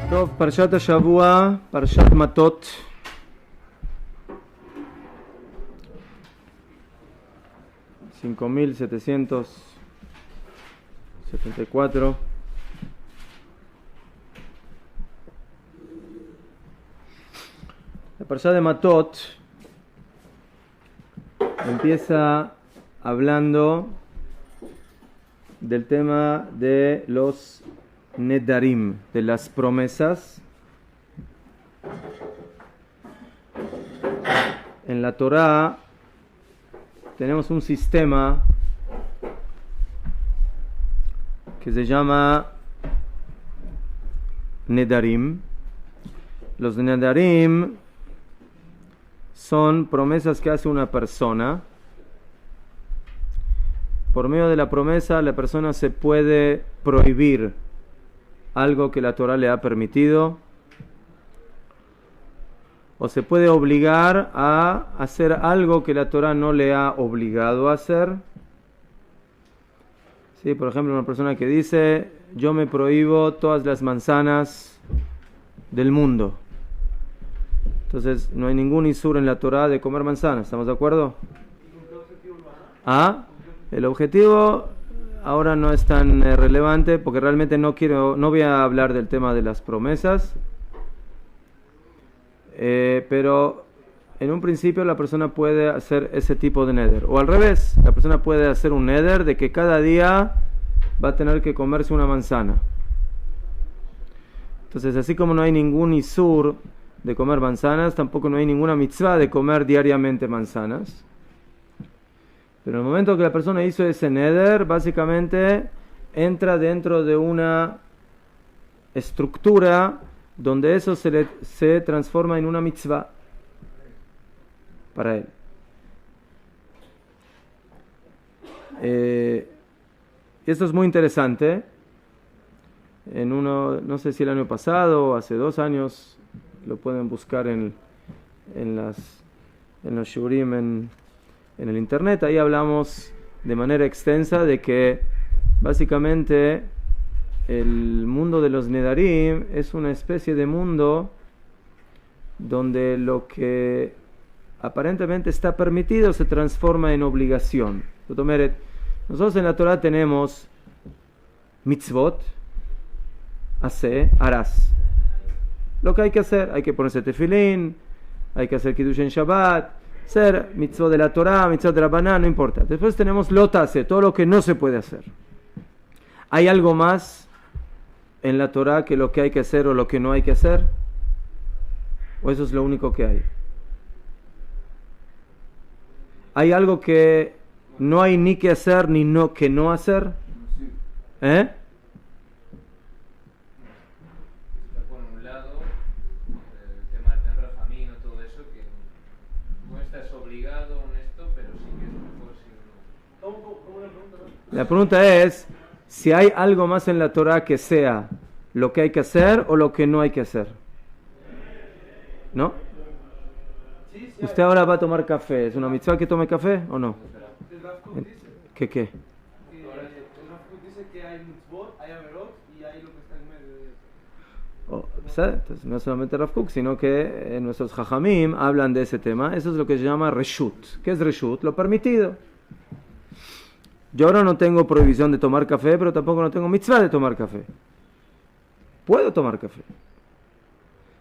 טוב, פרשת השבוע, פרשת מטות. $5,774. La parashá de Matot empieza hablando del tema de los Nedarim, de las promesas. En la Torá tenemos un sistema que se llama Nedarim. Los Nedarim son promesas que hace una persona. Por medio de la promesa, la persona se puede prohibir algo que la Torá le ha permitido, o se puede obligar a hacer algo que la Torá no le ha obligado a hacer. Sí, por ejemplo, una persona que dice: yo me prohíbo todas las manzanas del mundo. Entonces, no hay ningún isur en la Torá de comer manzanas, ¿estamos de acuerdo? El objetivo ahora no es tan relevante, porque realmente no voy a hablar del tema de las promesas, pero en un principio la persona puede hacer ese tipo de neder, o al revés, la persona puede hacer un neder de que cada día va a tener que comerse una manzana. Entonces, así como no hay ningún isur de comer manzanas, tampoco no hay ninguna mitzvah de comer diariamente manzanas. Pero en el momento que la persona hizo ese neder, básicamente entra dentro de una estructura donde eso se transforma en una mitzvah para él. Y esto es muy interesante. No sé si el año pasado o hace 2 años, lo pueden buscar en los shurim en el internet. Ahí hablamos de manera extensa de que básicamente el mundo de los Nedarim es una especie de mundo donde lo que aparentemente está permitido se transforma en obligación. Nosotros en la Torah tenemos mitzvot, hace, harás. Lo que hay que hacer, hay que ponerse tefilín, hay que hacer kiddush en Shabbat, ser mitzvot de la Torah, mitzvot de la Rabbaná, no importa. Después tenemos lotase, todo lo que no se puede hacer. ¿Hay algo más en la Torah que lo que hay que hacer o lo que no hay que hacer? ¿O eso es lo único que hay? ¿Hay algo que no hay ni que hacer ni que no hacer? La pregunta es si hay algo más en la Torah que sea lo que hay que hacer o lo que no hay que hacer. ¿No? Sí, ¿Usted ahora va a tomar café? ¿Es una mitzvah que tome café o no? ¿Qué? Dice que hay mitzvot, hay averot y hay lo que está en medio de eso. Entonces, no solamente Rav Kook, sino que nuestros jajamim hablan de ese tema. Eso es lo que se llama reshut. ¿Qué es reshut? Lo permitido. Yo ahora no tengo prohibición de tomar café, pero tampoco no tengo mitzvah de tomar café. Puedo tomar café.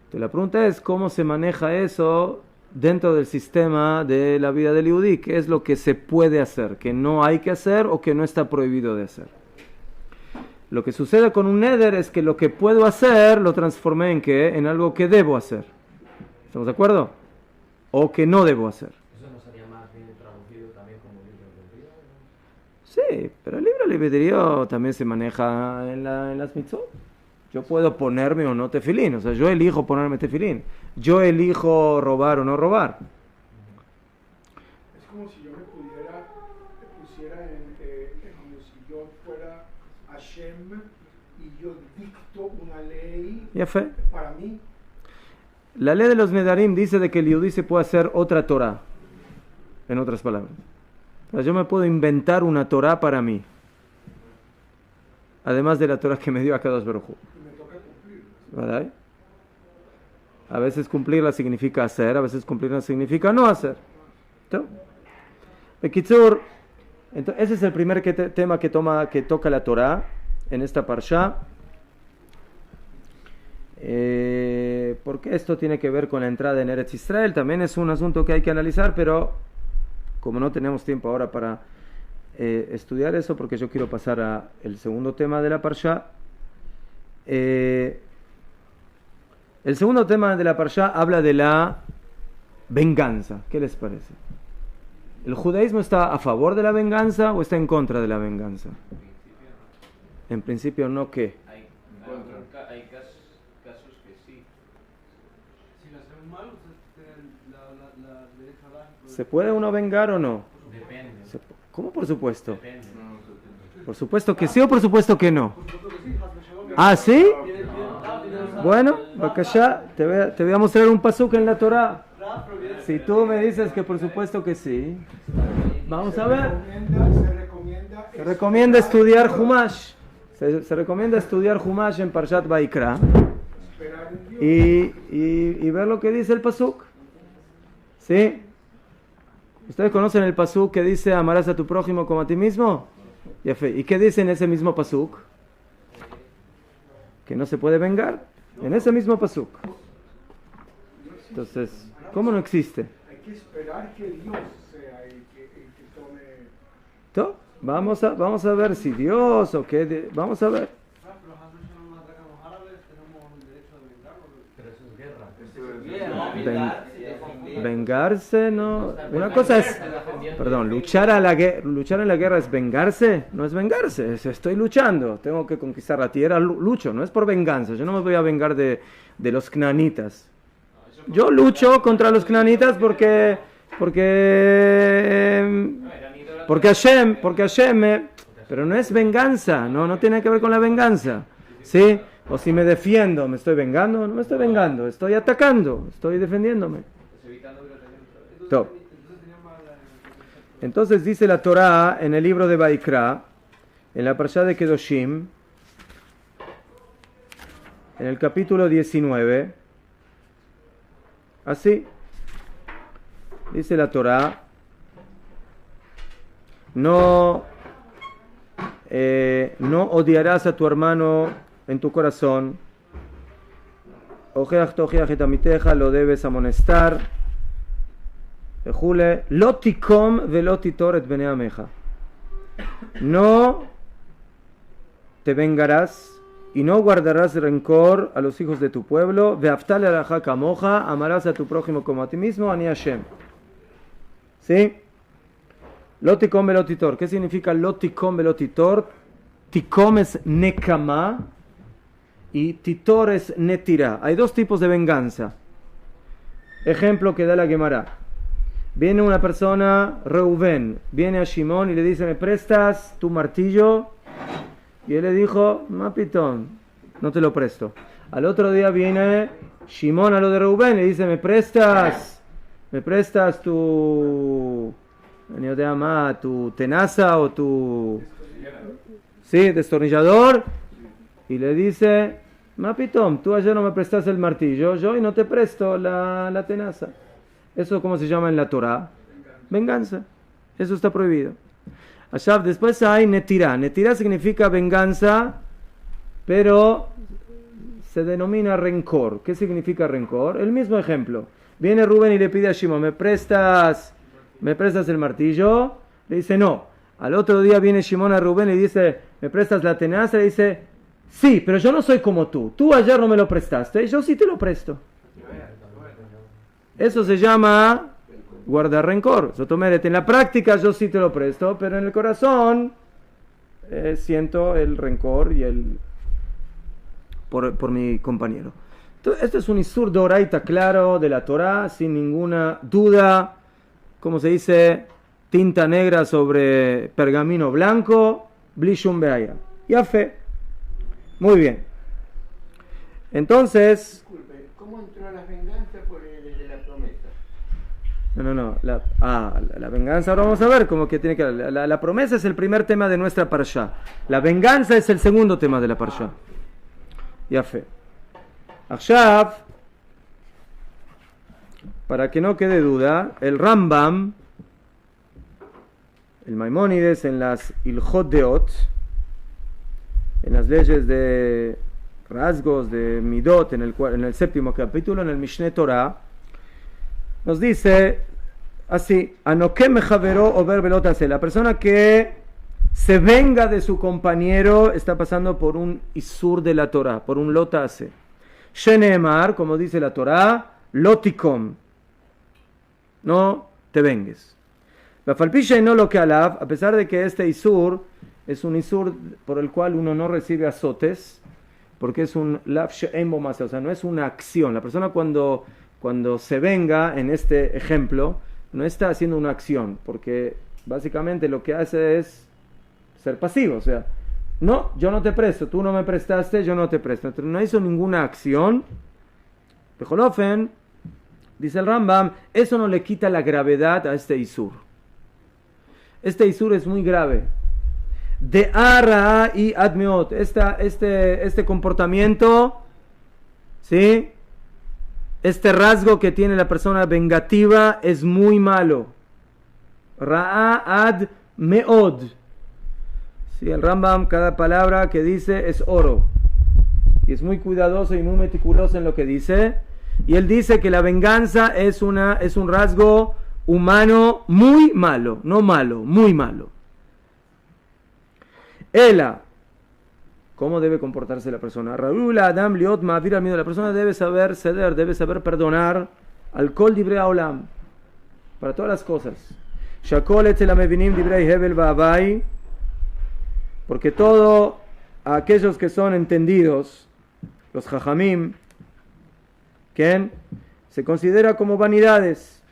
Entonces la pregunta es cómo se maneja eso dentro del sistema de la vida del Yehudí. ¿Qué es lo que se puede hacer? ¿Que no hay que hacer o que no está prohibido de hacer? Lo que sucede con un neder es que lo que puedo hacer lo transformé en ¿qué? En algo que debo hacer. ¿Estamos de acuerdo? O que no debo hacer. ¿Eso no sería más bien traducido también como libre albedrío? Sí, pero el libre albedrío también se maneja en las mitzvot. Yo puedo ponerme o no tefilín, o sea, yo elijo ponerme tefilín. Yo elijo robar o no robar. Es como si yo me pusiera como si yo fuera Hashem y yo dicto una ley Ya fe. para mí. La ley de los Nedarim dice de que el Yudí se puede hacer otra Torah. En otras palabras. O sea, yo me puedo inventar una Torah para mí. Además de la Torah que me dio Akadosh Baruj Hu. Y me toca cumplir. ¿Verdad? A veces cumplirla significa hacer, a veces cumplirla significa no hacer. ¿Tú? Bekitsur, entonces, ese es el primer tema que toca la Torah en esta parsha. Porque esto tiene que ver con la entrada en Eretz Israel. También es un asunto que hay que analizar, pero como no tenemos tiempo ahora para estudiar eso, porque yo quiero pasar al segundo tema de la parsha. El segundo tema de la parsha habla de la venganza. ¿Qué les parece? ¿El judaísmo está a favor de la venganza o está en contra de la venganza? En principio no, ¿qué? Hay casos que sí. Si lo hacemos mal, ustedes tienen la derecha abajo. ¿Se puede uno vengar o no? Depende. ¿Cómo por supuesto? Depende. ¿Por supuesto que sí o por supuesto que no? ¿Ah, sí? Bueno, Bakashá, te voy a mostrar un pasuk en la Torah. Si tú me dices que por supuesto que sí, vamos a ver. Se recomienda estudiar Humash. Se recomienda estudiar Humash en Parshat Vaikra y ver lo que dice el pasuk. ¿Sí? ¿Ustedes conocen el pasuk que dice amarás a tu prójimo como a ti mismo? ¿Y qué dice en ese mismo pasuk? Que no se puede vengar. En ese mismo pasuk. Entonces, ¿cómo no existe? Hay que esperar que Dios sea el que tome. ¿Todo? Vamos a ver si Dios o qué. Vamos a ver. Pero Hashem no nos ataca a los árabes, tenemos el derecho de vengarnos. Pero eso es guerra. Vengarse no. Una cosa es. Perdón, luchar en la guerra es vengarse. No es vengarse. Estoy luchando. Tengo que conquistar la tierra. Lucho. No es por venganza. Yo no me voy a vengar de los knanitas. Yo lucho contra los knanitas porque Hashem, pero no es venganza, no tiene que ver con la venganza, ¿sí? O si me defiendo, ¿me estoy vengando? No me estoy vengando, estoy atacando, estoy defendiéndome. Top. Entonces dice la Torah en el libro de Vaikra, en la parsha de Kedoshim, en el capítulo 19, así dice la Torah: no odiarás a tu hermano en tu corazón. Ojeach tojeach et amiteja, lo debes amonestar. Ejule, lo tikom velo titor et bnei ameja. No te vengarás y no guardarás rencor a los hijos de tu pueblo. Ve'aftale alajá kamoja, amarás a tu prójimo como a ti mismo. Ani Hashem. ¿Sí? Lotikom velotitor. ¿Qué significa lotikom velotitor? Tikom es nekama y titor es netira. Hay dos tipos de venganza. Ejemplo que da la Gemara. Viene una persona, Reuben, viene a Shimón y le dice: ¿me prestas tu martillo? Y él le dijo: Mapitón, no te lo presto. Al otro día viene Shimón a lo de Reuben y le dice: ¿me prestas tu tenaza o tu destornillador? Y le dice: Mapitón, tú ayer no me prestaste el martillo, yo hoy no te presto la tenaza. ¿Eso cómo se llama en la Torah? Venganza. Eso está prohibido. Allá después hay netirá. Netirá significa venganza, pero se denomina rencor. ¿Qué significa rencor? El mismo ejemplo. Viene Rubén y le pide a Shimon: ¿me prestas el martillo? Le dice: no. Al otro día viene Shimon a Rubén y dice: ¿me prestas la tenaza? Le dice: sí, pero yo no soy como tú. Tú ayer no me lo prestaste, yo sí te lo presto. Eso se llama guardar rencor. En la práctica yo sí te lo presto, pero en el corazón siento el rencor y por mi compañero. Entonces, este es un isur doraita claro de la Torah, sin ninguna duda. Como se dice, tinta negra sobre pergamino blanco, blishum beaya. Ya fe. Muy bien. Entonces... Disculpe, ¿cómo entró la venganza por el de la promesa? No. La venganza, ahora vamos a ver cómo que tiene que... La promesa es el primer tema de nuestra parashá. La venganza es el segundo tema de la parashá. Ya fe. Akshav, para que no quede duda, el Rambam, el Maimónides en las Ilhot Deot, en las leyes de rasgos de Midot, en el séptimo capítulo, en el Mishneh Torah, nos dice así: Anokem mechaveró ober velot aseh. La persona que se venga de su compañero está pasando por un isur de la Torah, por un lot aseh. Sheneemar, como dice la Torah, lotikom, no te vengues. La falpisha y no lo que alab, a pesar de que este isur es un isur por el cual uno no recibe azotes, porque es un lav she'en bo ma'aseh, o sea, no es una acción. La persona cuando se venga, en este ejemplo, no está haciendo una acción, porque básicamente lo que hace es ser pasivo, o sea, no, yo no te presto, tú no me prestaste, yo no te presto. Entonces, no hizo ninguna acción. Bejolofen, dice el Rambam, eso no le quita la gravedad a este isur. Este isur es muy grave. De ara y admeot, este comportamiento, ¿sí? Este rasgo que tiene la persona vengativa es muy malo. Ra'a ad meod. Sí, el Rambam, cada palabra que dice es oro. Y es muy cuidadoso y muy meticuloso en lo que dice. Y él dice que la venganza es un rasgo humano muy malo. No malo, muy malo. Ela. ¿Cómo debe comportarse la persona? Raúl Adam Liot Ma'avir al miedo. La persona debe saber ceder, debe saber perdonar al Kol Divrei Haolam, para todas las cosas. Shakol etzel hamevinim divrei Hebel va'avai, porque todo aquellos que son entendidos, los Jajamim, ¿quién? Se considera como vanidades.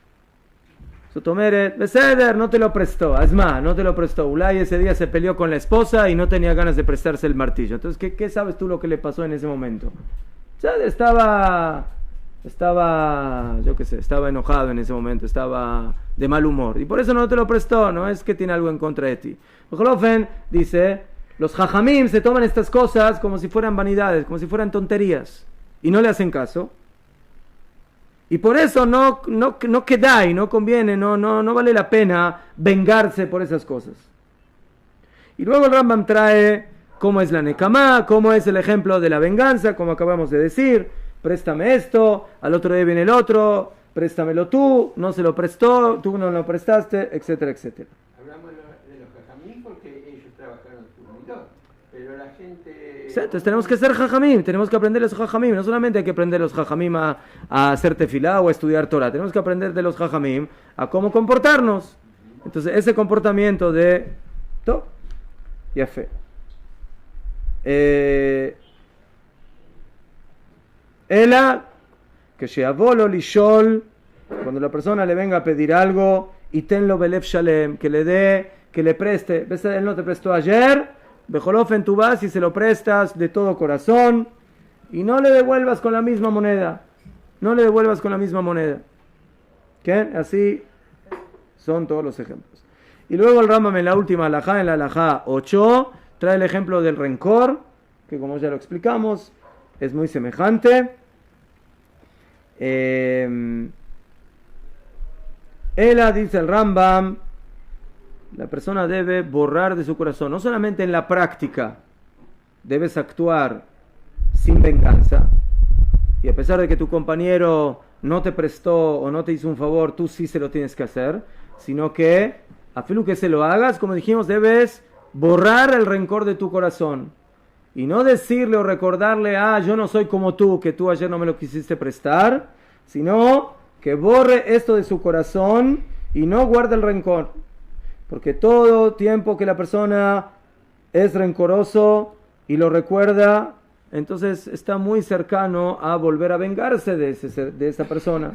Sotomeret, Beseder, no te lo prestó, Asma, no te lo prestó. Ulay ese día se peleó con la esposa y no tenía ganas de prestarse el martillo. Entonces, ¿qué sabes tú lo que le pasó en ese momento? Beseder estaba, yo qué sé, estaba enojado en ese momento, estaba de mal humor. Y por eso no te lo prestó, no es que tiene algo en contra de ti. Ojolofen dice, los jajamim se toman estas cosas como si fueran vanidades, como si fueran tonterías. Y no le hacen caso. Y por eso no queda y no conviene, no vale la pena vengarse por esas cosas. Y luego el Rambam trae cómo es la nekamá, cómo es el ejemplo de la venganza, como acabamos de decir. Préstame esto, al otro día viene el otro, préstamelo tú, no se lo prestó, tú no lo prestaste, etcétera, etcétera. Hablamos de los jajamim porque ellos trabajaron su Midot, pero la gente... Sí, entonces tenemos que ser jajamim, tenemos que aprender los jajamim. No solamente hay que aprender los jajamim a hacer tefilá o a estudiar Torah, tenemos que aprender de los jajamim a cómo comportarnos. Entonces ese comportamiento de... ya fe. Ela, que sheavolo lishol, cuando la persona le venga a pedir algo, y tenlo belev shalem, que le dé, que le preste. ¿Ves? Él no te prestó ayer, Bejolofen tú vas y se lo prestas de todo corazón, y no le devuelvas con la misma moneda. No le devuelvas con la misma moneda. ¿Qué? Así son todos los ejemplos. Y luego el Rambam en la última halajá, en la halajá 8, trae el ejemplo del rencor, que como ya lo explicamos, es muy semejante. Ela, dice el Rambam, la persona debe borrar de su corazón, no solamente en la práctica, debes actuar sin venganza, y a pesar de que tu compañero no te prestó o no te hizo un favor, tú sí se lo tienes que hacer, sino que, a fin que se lo hagas, como dijimos, debes borrar el rencor de tu corazón, y no decirle o recordarle, yo no soy como tú, que tú ayer no me lo quisiste prestar, sino que borre esto de su corazón y no guarde el rencor. Porque todo tiempo que la persona es rencoroso y lo recuerda, entonces está muy cercano a volver a vengarse de esa persona.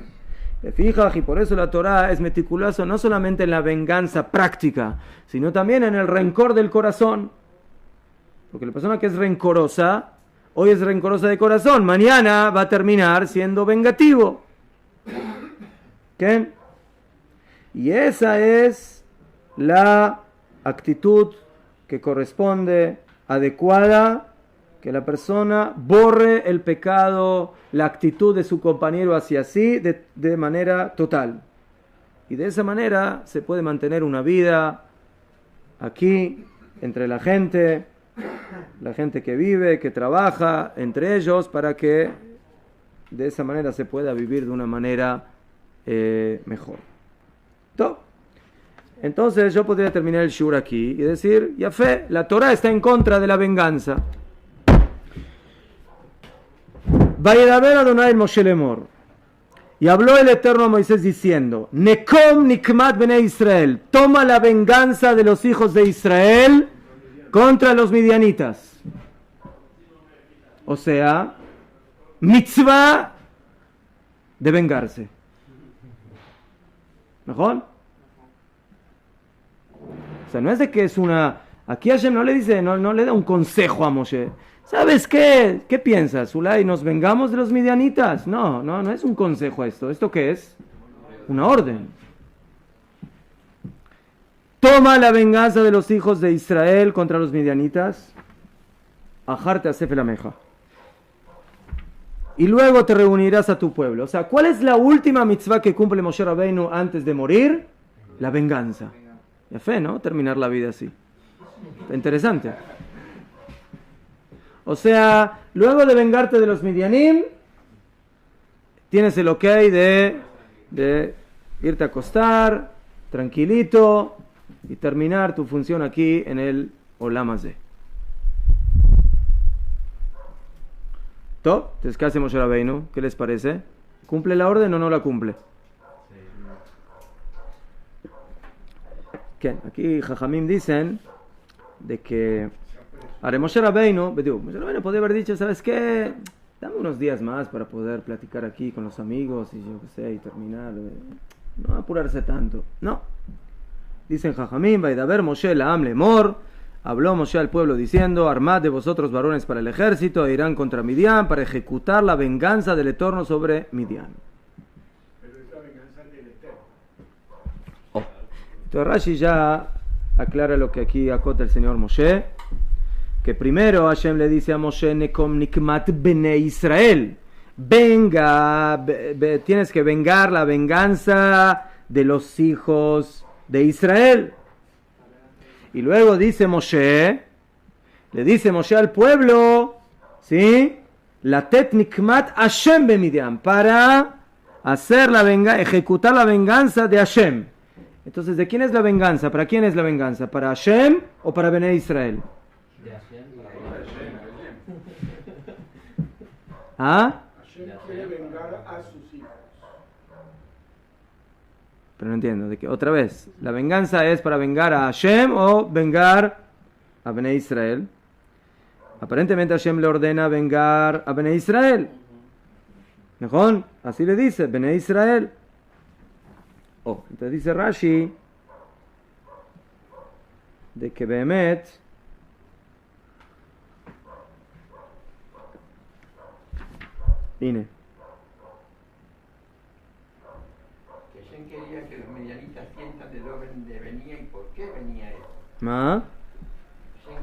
Fija, y por eso la Torah es meticulosa no solamente en la venganza práctica, sino también en el rencor del corazón. Porque la persona que es rencorosa, hoy es rencorosa de corazón, mañana va a terminar siendo vengativo. ¿Qué? Y esa es la actitud que corresponde, adecuada, que la persona borre el pecado, la actitud de su compañero hacia sí de manera total. Y de esa manera se puede mantener una vida aquí, entre la gente que vive, que trabaja, entre ellos, para que de esa manera se pueda vivir de una manera mejor. Entonces yo podría terminar el shur aquí y decir, Yafé, la Torah está en contra de la venganza. Vayedaber Adonai Moshe lemor. Y habló el Eterno a Moisés diciendo, Nekom nikmat bnei Israel, toma la venganza de los hijos de Israel contra los midianitas. O sea, mitzvah de vengarse. ¿Mejor? O sea, no es de que es una... Aquí Hashem no le dice, no le da un consejo a Moshe. ¿Sabes qué? ¿Qué piensas, Ulay? ¿Nos vengamos de los midianitas? No es un consejo esto. ¿Esto qué es? Una orden. Toma la venganza de los hijos de Israel contra los midianitas. Ajarte a la meja. Y luego te reunirás a tu pueblo. O sea, ¿cuál es la última mitzvah que cumple Moshe Rabbeinu antes de morir? La venganza. Ya fe, ¿no? Terminar la vida así. Interesante. O sea, luego de vengarte de los midianim, tienes el ok de irte a acostar, tranquilito, y terminar tu función aquí en el Olam Hazé. ¿Todo? Entonces, ¿qué hace Moshe Rabbeinu? ¿Qué les parece? ¿Cumple la orden o no la cumple? ¿Qué? Aquí Jajamim dicen de que Moshe Rabbeinu podría haber dicho, ¿sabes qué? Dame unos días más para poder platicar aquí con los amigos y yo qué sé, y terminar. No apurarse tanto. No. Dicen Jajamim, Vaidaber Moshe La'am Lemor, habló Moshe al pueblo diciendo, armad de vosotros varones para el ejército e irán contra Midian para ejecutar la venganza del Eterno sobre Midian. Pero es la venganza del Eterno. Entonces Rashi ya aclara lo que aquí acota el señor Moshe, que primero Hashem le dice a Moshe, Nekom nikmat bnei Israel, venga, tienes que vengar la venganza de los hijos de Israel. Y luego dice Moshe, le dice Moshe al pueblo, ¿sí? La tet nikmat Hashem bemidian, para hacer ejecutar la venganza de Hashem. Entonces, ¿de quién es la venganza? ¿Para quién es la venganza? ¿Para Hashem o para Bnei Israel? De Hashem. ¿Ah? Hashem quiere vengar a sus hijos. Pero no entiendo. Otra vez, ¿la venganza es para vengar a Hashem o vengar a Bnei Israel? Aparentemente Hashem le ordena vengar a Bnei Israel. ¿Mejor? Así le dice, Bnei Israel. Entonces dice Rashi de que Behemet Que Hashem quería que los medianitas sientan de dónde venía y por qué venía eso. ¿Ah? Hashem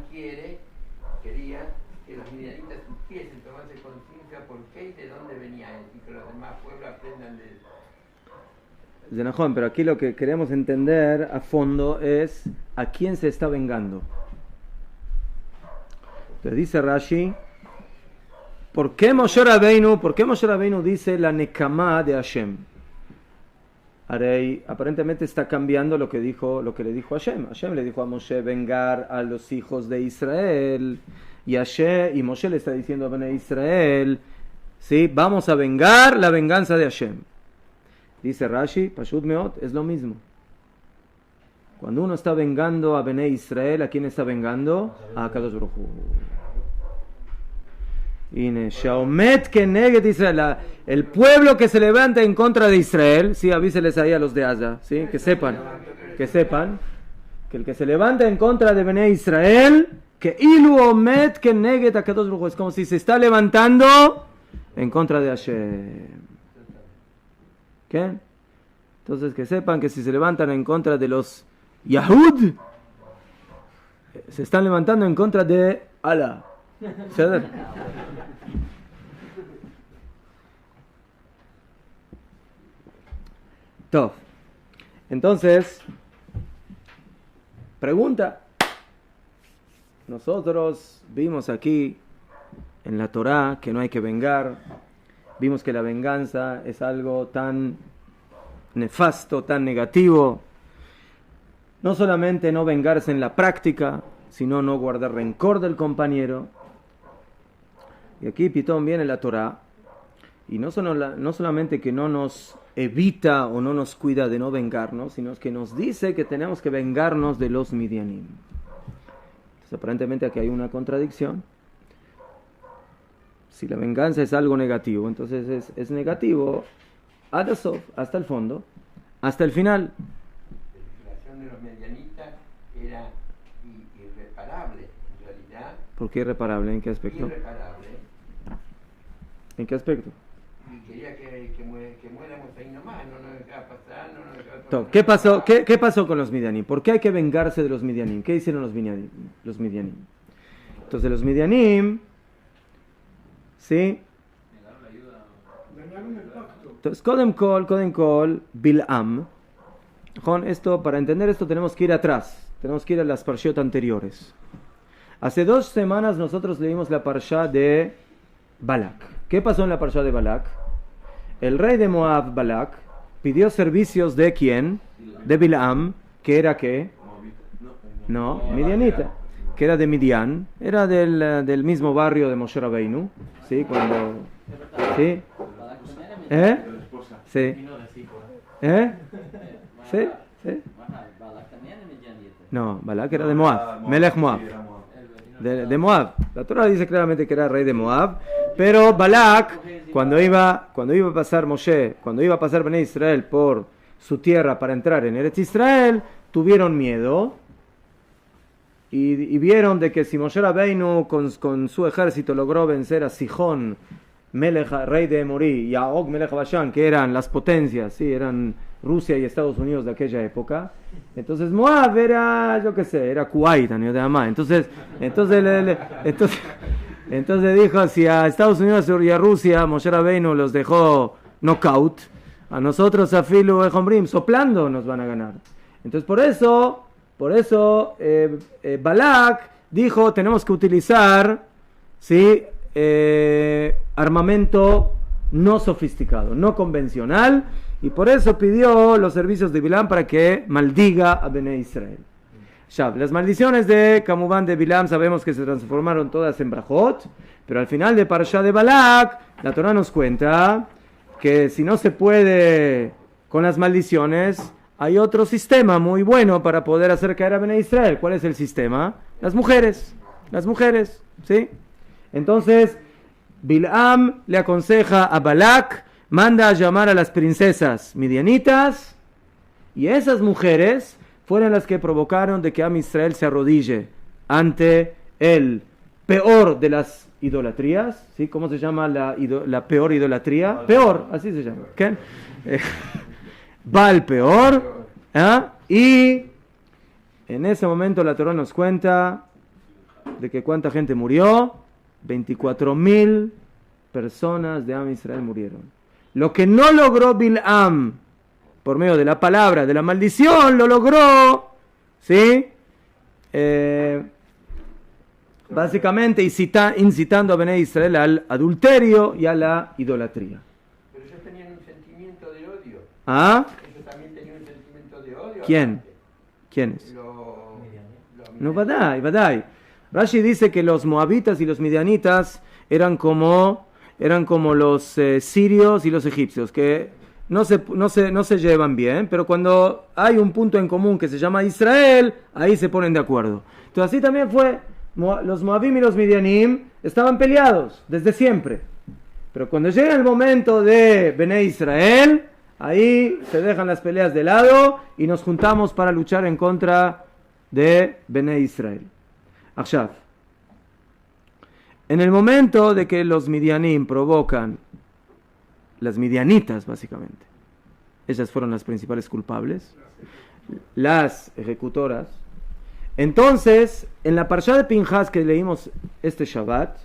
quería que los medianitas supiesen, tomarse conciencia por qué y de dónde venía él, y que los demás pueblos aprendan de eso. Zenajón, pero aquí lo que queremos entender a fondo es a quién se está vengando. Entonces dice Rashi, ¿por qué Moshe Rabbeinu dice la Nekamá de Hashem? Aparentemente está cambiando lo que le dijo Hashem. Hashem le dijo a Moshe vengar a los hijos de Israel, y Moshe le está diciendo a Bnei Israel, ¿sí? Vamos a vengar la venganza de Hashem. Dice Rashi, Pashut Meot, es lo mismo. Cuando uno está vengando a Bnei Israel, ¿a quién está vengando? A Kadosh Baruj Hu. El pueblo que se levanta en contra de Israel, sí, avíseles ahí a los de Asa, ¿sí? que sepan que el que se levanta en contra de Bnei Israel Que ilu omet que neget a Kadosh Baruj Hu. Es como si se está levantando en contra de Hashem. ¿Qué? Entonces que sepan que si se levantan en contra de los Yahud, se están levantando en contra de Allah. ¿Sabes? Top. Entonces, pregunta. Nosotros vimos aquí en la Torá que no hay que vengar. Vimos que la venganza es algo tan nefasto, tan negativo. No solamente no vengarse en la práctica, sino no guardar rencor del compañero. Y aquí Pitón viene la Torá, y no solamente que no nos evita o no nos cuida de no vengarnos, sino que nos dice que tenemos que vengarnos de los Midianim. Entonces, aparentemente aquí hay una contradicción. Si la venganza es algo negativo, entonces es negativo hasta el fondo, hasta el final. La relación de los medianitas era irreparable, en realidad. ¿Por qué irreparable? ¿En qué aspecto? Irreparable. ¿En qué aspecto? Y quería que muéramos ahí nomás, no nos dejaba pasar, no nos dejaba Entonces, ¿qué pasó con los Midianim? ¿Por qué hay que vengarse de los Midianim? ¿Qué hicieron los Midianim? Entonces los Midianim, ¿sí? Ganaron el pacto. Entonces, Kodem Kol, Bil'am. Esto, para entender esto tenemos que ir atrás, tenemos que ir a las parshiot anteriores. Hace 2 semanas nosotros leímos la parsha de Balak. ¿Qué pasó en la parsha de Balak? El rey de Moab, Balak, pidió servicios de ¿quién? De Bil'am, que era ¿qué? No, Midianita, que era de Midian, era del mismo barrio de Moshe Rabbeinu, ¿sí? ¿Sí? Sí. ¿Sí? ¿Sí? No, Balak era de Moab, Melech Moab. De Moab. La Torah dice claramente que era rey de Moab, pero Balak, cuando iba a pasar Moshe, cuando iba a pasar Bnei Israel por su tierra para entrar en Eretz Israel, tuvieron miedo y vieron de que si Moshe Rabbeinu con su ejército logró vencer a Sihón, rey de Emorí, y a Og, Melech Bashan, que eran las potencias, sí, eran Rusia y Estados Unidos de aquella época. Entonces Moab era, yo qué sé, era Kuwait, año de Amá. Entonces dijo, si a Estados Unidos y a Rusia Moshe Rabbeinu los dejó knockout, a nosotros a Filu Ejombrim soplando nos van a ganar. Entonces por eso Balak dijo, tenemos que utilizar, ¿sí? Armamento no sofisticado, no convencional, y por eso pidió los servicios de Bilam para que maldiga a Bnei Israel. Ya, las maldiciones de Kamubán de Bilam sabemos que se transformaron todas en brajot, pero al final de Parashá de Balak, la Torah nos cuenta que si no se puede con las maldiciones, hay otro sistema muy bueno para poder hacer caer a Bnei Israel. ¿Cuál es el sistema? Las mujeres, ¿sí? Entonces, Bilam le aconseja a Balak, manda a llamar a las princesas midianitas, y esas mujeres fueron las que provocaron de que Am Israel se arrodille ante el peor de las idolatrías, ¿sí? ¿Cómo se llama la peor idolatría? Peor, así se llama. ¿Qué? Baal peor, y en ese momento la Torah nos cuenta de que cuánta gente murió. 24,000 personas de Am Israel murieron. Lo que no logró Bil'am por medio de la palabra, de la maldición, lo logró, ¿sí? Básicamente incitando a Bnei Israel al adulterio y a la idolatría. Pero ellos tenían un sentimiento de odio. ¿Ah? Ellos también tenían un sentimiento de odio. ¿Quién? ¿Quiénes? No, Los Vadai. Rashi dice que los moabitas y los midianitas eran como los sirios y los egipcios, que no se llevan bien, pero cuando hay un punto en común que se llama Israel, ahí se ponen de acuerdo. Entonces así también fue. Los moabim y los midianim estaban peleados desde siempre, pero cuando llega el momento de Bnei Israel, ahí se dejan las peleas de lado y nos juntamos para luchar en contra de Bnei Israel. Akshav, en el momento de que los midianim provocan, las midianitas básicamente, ellas fueron las principales culpables, las ejecutoras, entonces, en la parsha de Pinhas que leímos este Shabbat,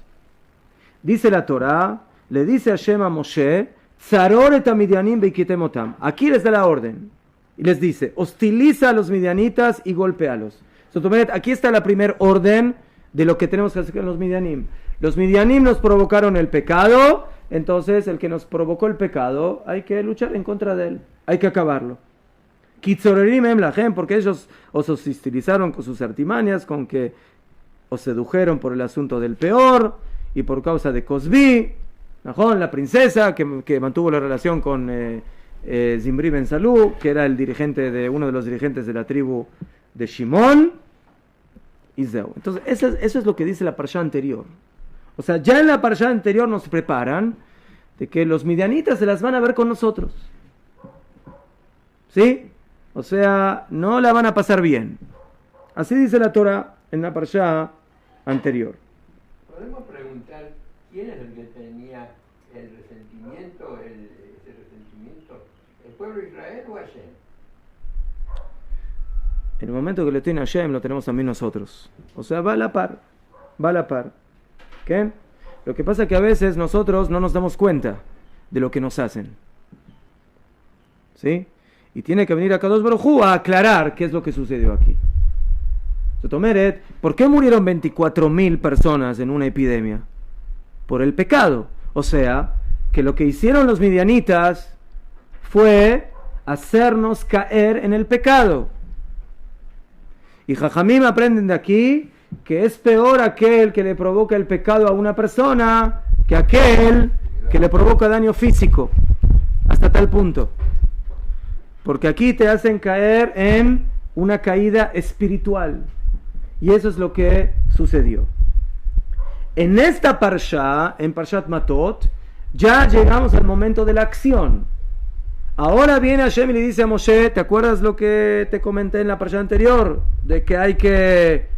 dice la Torá, le dice Hashem a Moshe, Tzaror et midianim beikiteem otam. Aquí les da la orden, y les dice, hostiliza a los midianitas y golpéalos. Aquí está la primera orden de lo que tenemos que hacer con los midianim. Los midianim nos provocaron el pecado, entonces el que nos provocó el pecado, hay que luchar en contra de él, hay que acabarlo. Kitzorerim em lachem, porque ellos os hostilizaron con sus artimañas, con que os sedujeron por el asunto del peor, y por causa de Cosbi, la princesa que mantuvo la relación con Zimri ben Salú, que era el dirigente de uno de los dirigentes de la tribu de Shimón, y Zeu. Entonces, eso es lo que dice la parsha anterior. O sea, ya en la parsha anterior nos preparan de que los midianitas se las van a ver con nosotros. ¿Sí? O sea, no la van a pasar bien. Así dice la Torah en la parsha anterior. Podemos preguntar quién es el que tenía el resentimiento, ese resentimiento, ¿el pueblo de Israel o Hashem? En el momento que lo tiene Hashem, lo tenemos también nosotros. O sea, va a la par. ¿Qué? Lo que pasa es que a veces nosotros no nos damos cuenta de lo que nos hacen. ¿Sí? Y tiene que venir a Kadosh Baruj Hu a aclarar qué es lo que sucedió aquí. Sotomeret, ¿por qué murieron 24,000 personas en una epidemia? Por el pecado. O sea, que lo que hicieron los midianitas fue hacernos caer en el pecado. Y Jajamim aprenden de aquí que es peor aquel que le provoca el pecado a una persona que aquel que le provoca daño físico. Hasta tal punto. Porque aquí te hacen caer en una caída espiritual. Y eso es lo que sucedió. En esta parsha, en Parshat Matot, ya llegamos al momento de la acción. Ahora viene Hashem y le dice a Moshe, ¿te acuerdas lo que te comenté en la parsha anterior? De que hay que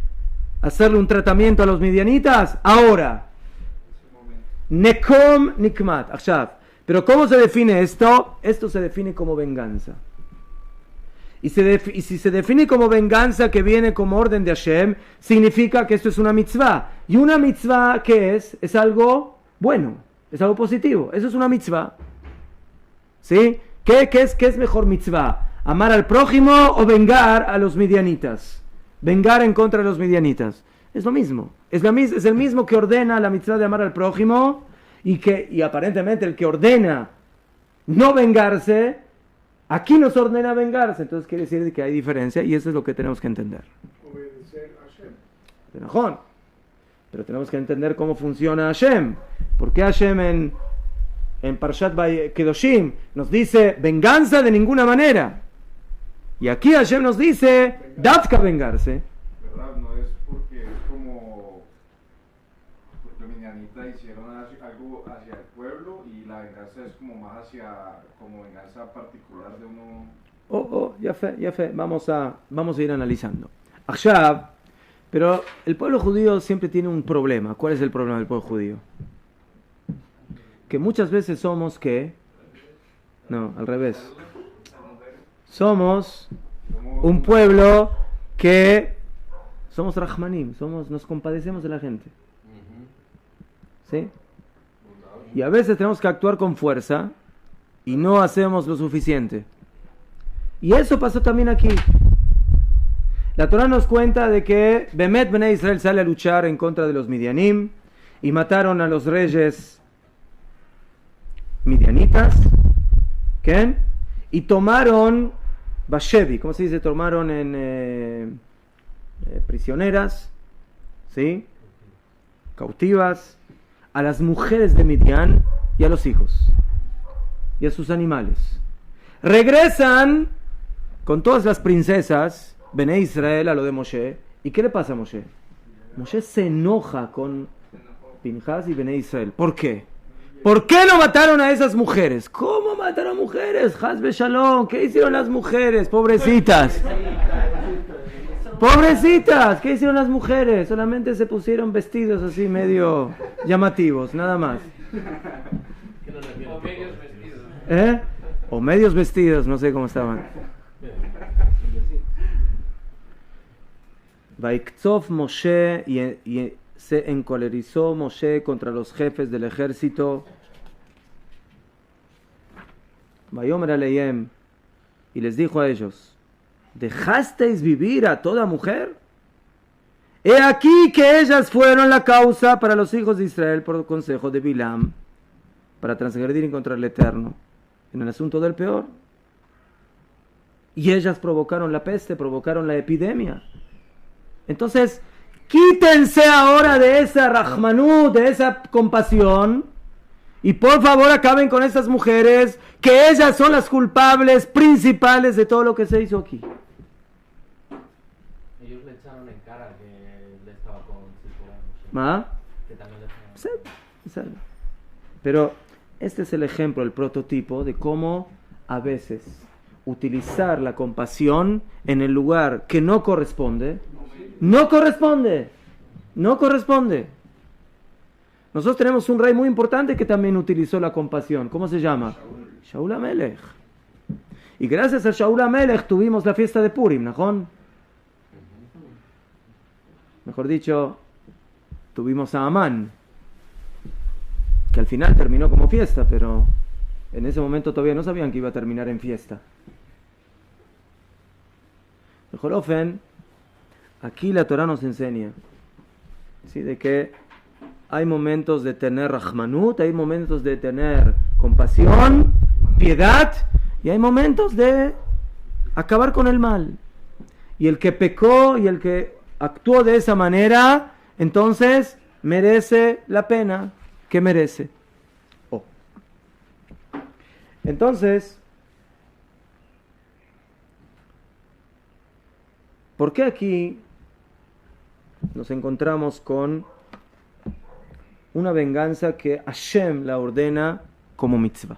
hacerle un tratamiento a los midianitas. Ahora, Nekom Nikmat, Akshav. Pero ¿cómo se define esto? Esto se define como venganza. Y si se define como venganza que viene como orden de Hashem, significa que esto es una mitzvah. Y una mitzvah, ¿qué es? Es algo bueno, es algo positivo. Eso es una mitzvah. ¿Sí? ¿Qué es mejor mitzvah? ¿Amar al prójimo o vengar a los midianitas? Vengar en contra de los midianitas. Es lo mismo. Es el mismo que ordena la mitzvah de amar al prójimo y aparentemente el que ordena no vengarse, aquí nos ordena vengarse. Entonces quiere decir que hay diferencia y eso es lo que tenemos que entender. Obedecer a Hashem. De Najón. Pero tenemos que entender cómo funciona Hashem. ¿Por qué Hashem en Parshat Kedoshim nos dice venganza de ninguna manera? Y aquí Hashem nos dice Dafka vengarse. ¿Verdad? No es porque es como los midianitas hicieron algo hacia el pueblo y la venganza es como más como venganza particular de uno. Ya fe. Vamos a ir analizando. Achab, pero el pueblo judío siempre tiene un problema. ¿Cuál es el problema del pueblo judío? Que muchas veces somos no, al revés. Somos un pueblo que somos Rahmanim, nos compadecemos de la gente. ¿Sí? Y a veces tenemos que actuar con fuerza y no hacemos lo suficiente. Y eso pasó también aquí. La Torah nos cuenta de que Bemet Bnei Israel sale a luchar en contra de los Midianim y mataron a los reyes midianitas. ¿Qué? Y tomaron Bashevi, ¿cómo se dice? Tomaron en prisioneras, ¿sí? Cautivas, a las mujeres de Midian y a los hijos y a sus animales. Regresan con todas las princesas Bnei Israel a lo de Moshe. ¿Y qué le pasa a Moshe? Moshe se enoja con Pinhas y Bnei Israel. ¿Por qué? ¿Por qué no mataron a esas mujeres? ¿Cómo mataron mujeres? Hasbe Shalom, ¿qué hicieron las mujeres? Pobrecitas. Pobrecitas, ¿qué hicieron las mujeres? Solamente se pusieron vestidos así medio llamativos, nada más. O medios vestidos. O medios vestidos, no sé cómo estaban. Vaiktzov Moshe, y se encolerizó Moshe contra los jefes del ejército. Vayomer Aleim, y les dijo a ellos: ¿dejasteis vivir a toda mujer? He aquí que ellas fueron la causa para los hijos de Israel por consejo de Bilam, para transgredir contra el Eterno en el asunto del peor. Y ellas provocaron la peste, provocaron la epidemia. Entonces, quítense ahora de esa rahmanut, de esa compasión, y por favor acaben con estas mujeres, que ellas son las culpables principales de todo lo que se hizo aquí. Ellos le echaron en cara que él estaba con Zipporah, ¿Ah? que también le echaron. Pero este es el ejemplo, el prototipo de cómo a veces utilizar la compasión en el lugar que no corresponde. No corresponde. Nosotros tenemos un rey muy importante que también utilizó la compasión. ¿Cómo se llama? Shaul HaMelech. Y gracias a Shaul HaMelech tuvimos la fiesta de Purim, ¿no? Mejor dicho, tuvimos a Amán, que al final terminó como fiesta, pero en ese momento todavía no sabían que iba a terminar en fiesta. Mejor ofen, aquí la Torah nos enseña, ¿sí?, de que hay momentos de tener rahmanut, hay momentos de tener compasión, piedad, y hay momentos de acabar con el mal. Y el que pecó y el que actuó de esa manera, entonces merece la pena que merece. Entonces, ¿por qué aquí nos encontramos con una venganza que Hashem la ordena como mitzvah?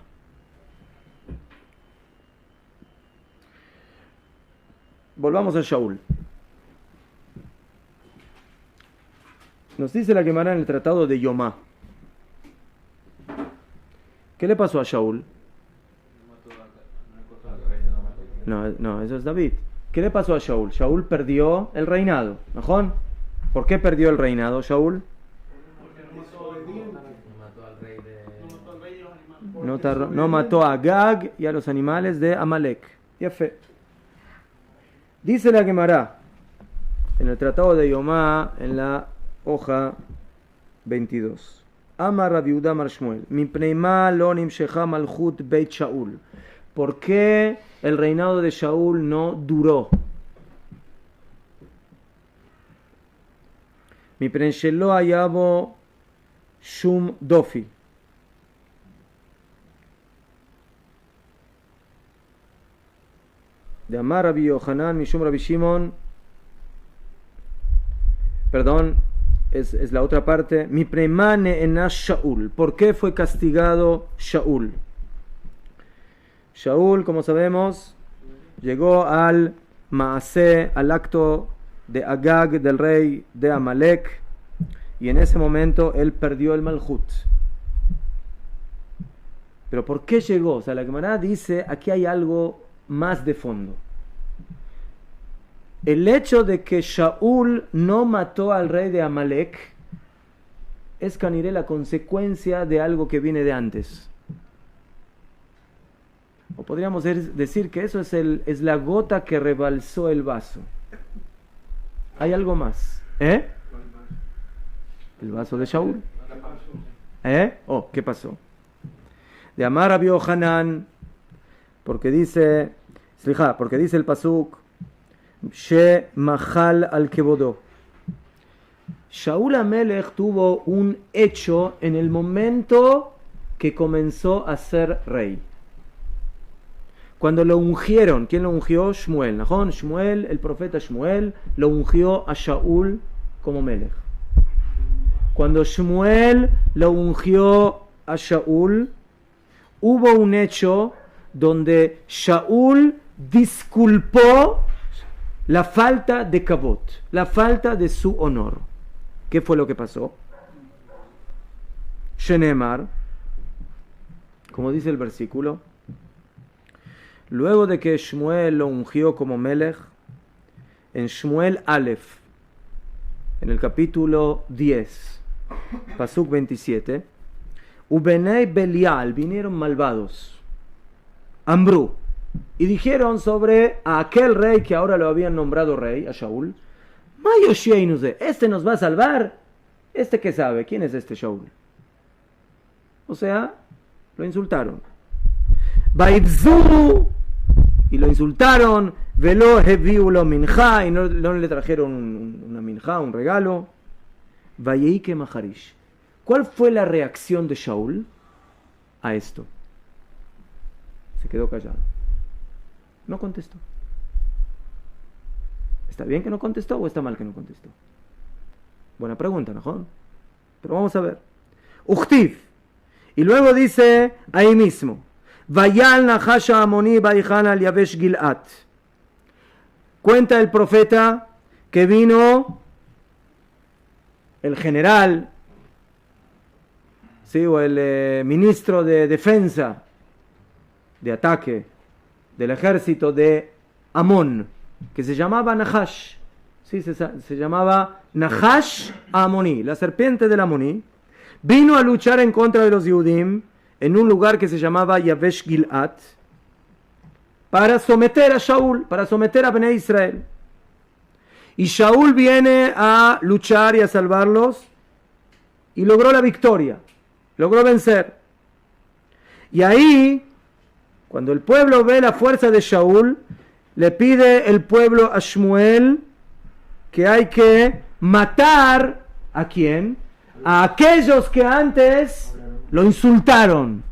Volvamos a Shaul. Nos dice la Gemara en el tratado de Yomá. ¿Qué le pasó a Shaul? No, eso es David. ¿Qué le pasó a Shaul? Shaul perdió el reinado, ¿no? ¿Por qué perdió el reinado Shaul? No mató a Agag y a los animales de Amalek. Ya fe. Dice la Gemara en el tratado de Yomá, en la hoja 22. Amar Rav Yehuda Amar Shmuel, mipnei ma lo nimshecha malchut beit Shaul. ¿Por qué el reinado de Shaul no duró? Mipnei shelo haya bo shum dofi. De Amar Rabbi Yohanan mishum Rabbi Shimon. Perdón, es la otra parte. Mipnei ma ne'enash Shaul. ¿Por qué fue castigado Shaul? Shaul, como sabemos, llegó al Maaseh, al acto de Agag, del rey de Amalek, y en ese momento él perdió el Malchut. Pero ¿por qué llegó? O sea, la Gemara dice, aquí hay algo más de fondo. El hecho de que Shaul no mató al rey de Amalek es caniré la consecuencia de algo que viene de antes. O podríamos decir que eso es la gota que rebalsó el vaso. Hay algo más. El vaso de Shaul. ¿Qué pasó? De Amar Rabbi Yohanan, porque dice el pasuk, She Mahal al Kevodó. Shaul HaMelech tuvo un hecho en el momento que comenzó a ser rey. Cuando lo ungieron, ¿quién lo ungió? Shmuel, ¿no? Shmuel, el profeta Shmuel, lo ungió a Shaul como Melech. Cuando Shmuel lo ungió a Shaul, hubo un hecho donde Shaul disculpó la falta de kavod, la falta de su honor. ¿Qué fue lo que pasó? Shenemar, como dice el versículo, luego de que Shmuel lo ungió como Melech, en Shmuel Aleph, en el capítulo 10, Pasuk 27, Ubenei Belial, vinieron malvados, Ambrú, y dijeron sobre a aquel rey que ahora lo habían nombrado rey, a Shaul, este nos va a salvar. ¿Este qué sabe? ¿Quién es este Shaul? O sea, lo insultaron. Baibzu, y lo insultaron. Velo heviulo minja, y no le trajeron una minja, un regalo. Vayeike Maharish. ¿Cuál fue la reacción de Shaul a esto? Se quedó callado. No contestó. ¿Está bien que no contestó o está mal que no contestó? Buena pregunta, ¿no? Pero vamos a ver. Uchtiv. Y luego dice ahí mismo, Vayal Nahasha Amoni Baihan al Yavesh Gil'at. Cuenta el profeta que vino el general, ¿sí? O el ministro de defensa, de ataque, del ejército de Amón, que se llamaba Nahash. Sí, se llamaba Nahash Amoní, la serpiente del Amoní. Vino a luchar en contra de los Yehudim en un lugar que se llamaba Yavesh Gil'at para someter a Shaul, para someter a Bnei Israel. Y Shaul viene a luchar y a salvarlos y logró la victoria, logró vencer. Y ahí, cuando el pueblo ve la fuerza de Shaul, le pide el pueblo a Shmuel que hay que matar ¿a quién? A aquellos que antes lo insultaron.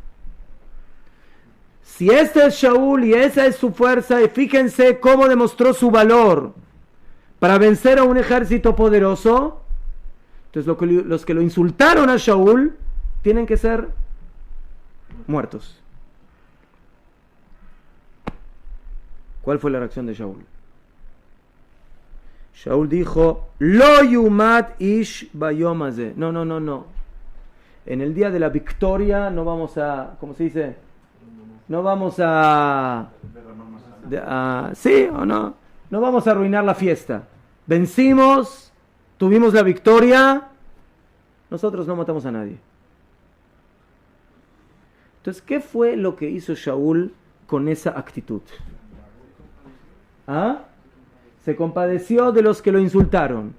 Si este es Shaul y esa es su fuerza, y fíjense cómo demostró su valor para vencer a un ejército poderoso, entonces los que lo insultaron a Shaul tienen que ser muertos. ¿Cuál fue la reacción de Shaul? Shaul dijo, Lo yumat ish bayom hazeh. No. En el día de la victoria no vamos a, ¿cómo se dice? No vamos ¿sí o no? No vamos a arruinar la fiesta. Vencimos, tuvimos la victoria, nosotros no matamos a nadie. Entonces, ¿qué fue lo que hizo Shaul con esa actitud? ¿Ah? Se compadeció de los que lo insultaron.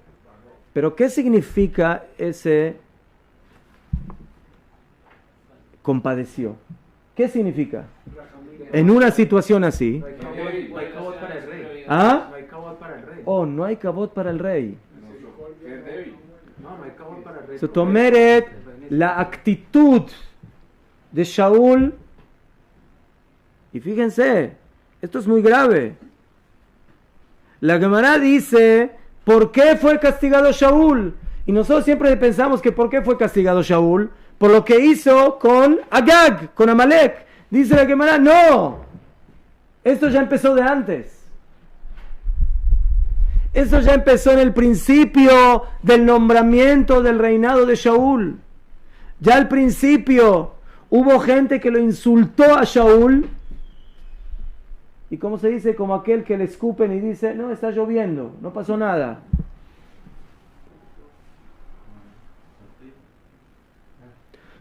Pero ¿qué significa ese compadeció? ¿Qué significa? En una situación así. No hay cabot para el rey. ¿Ah? No hay cabot para el rey. Oh, no hay cabot para el rey. No hay cabot para el rey. Sotomeret, la actitud de Shaul. Y fíjense, esto es muy grave. La Gemara dice, ¿por qué fue castigado Shaul? Y nosotros siempre pensamos que ¿por qué fue castigado Shaul? Por lo que hizo con Agag, con Amalek. Dice la Gemara, no. Esto ya empezó de antes. Eso ya empezó en el principio del nombramiento del reinado de Shaul. Ya al principio hubo gente que lo insultó a Shaul. Y como se dice, como aquel que le escupen y dice, no, está lloviendo, no pasó nada.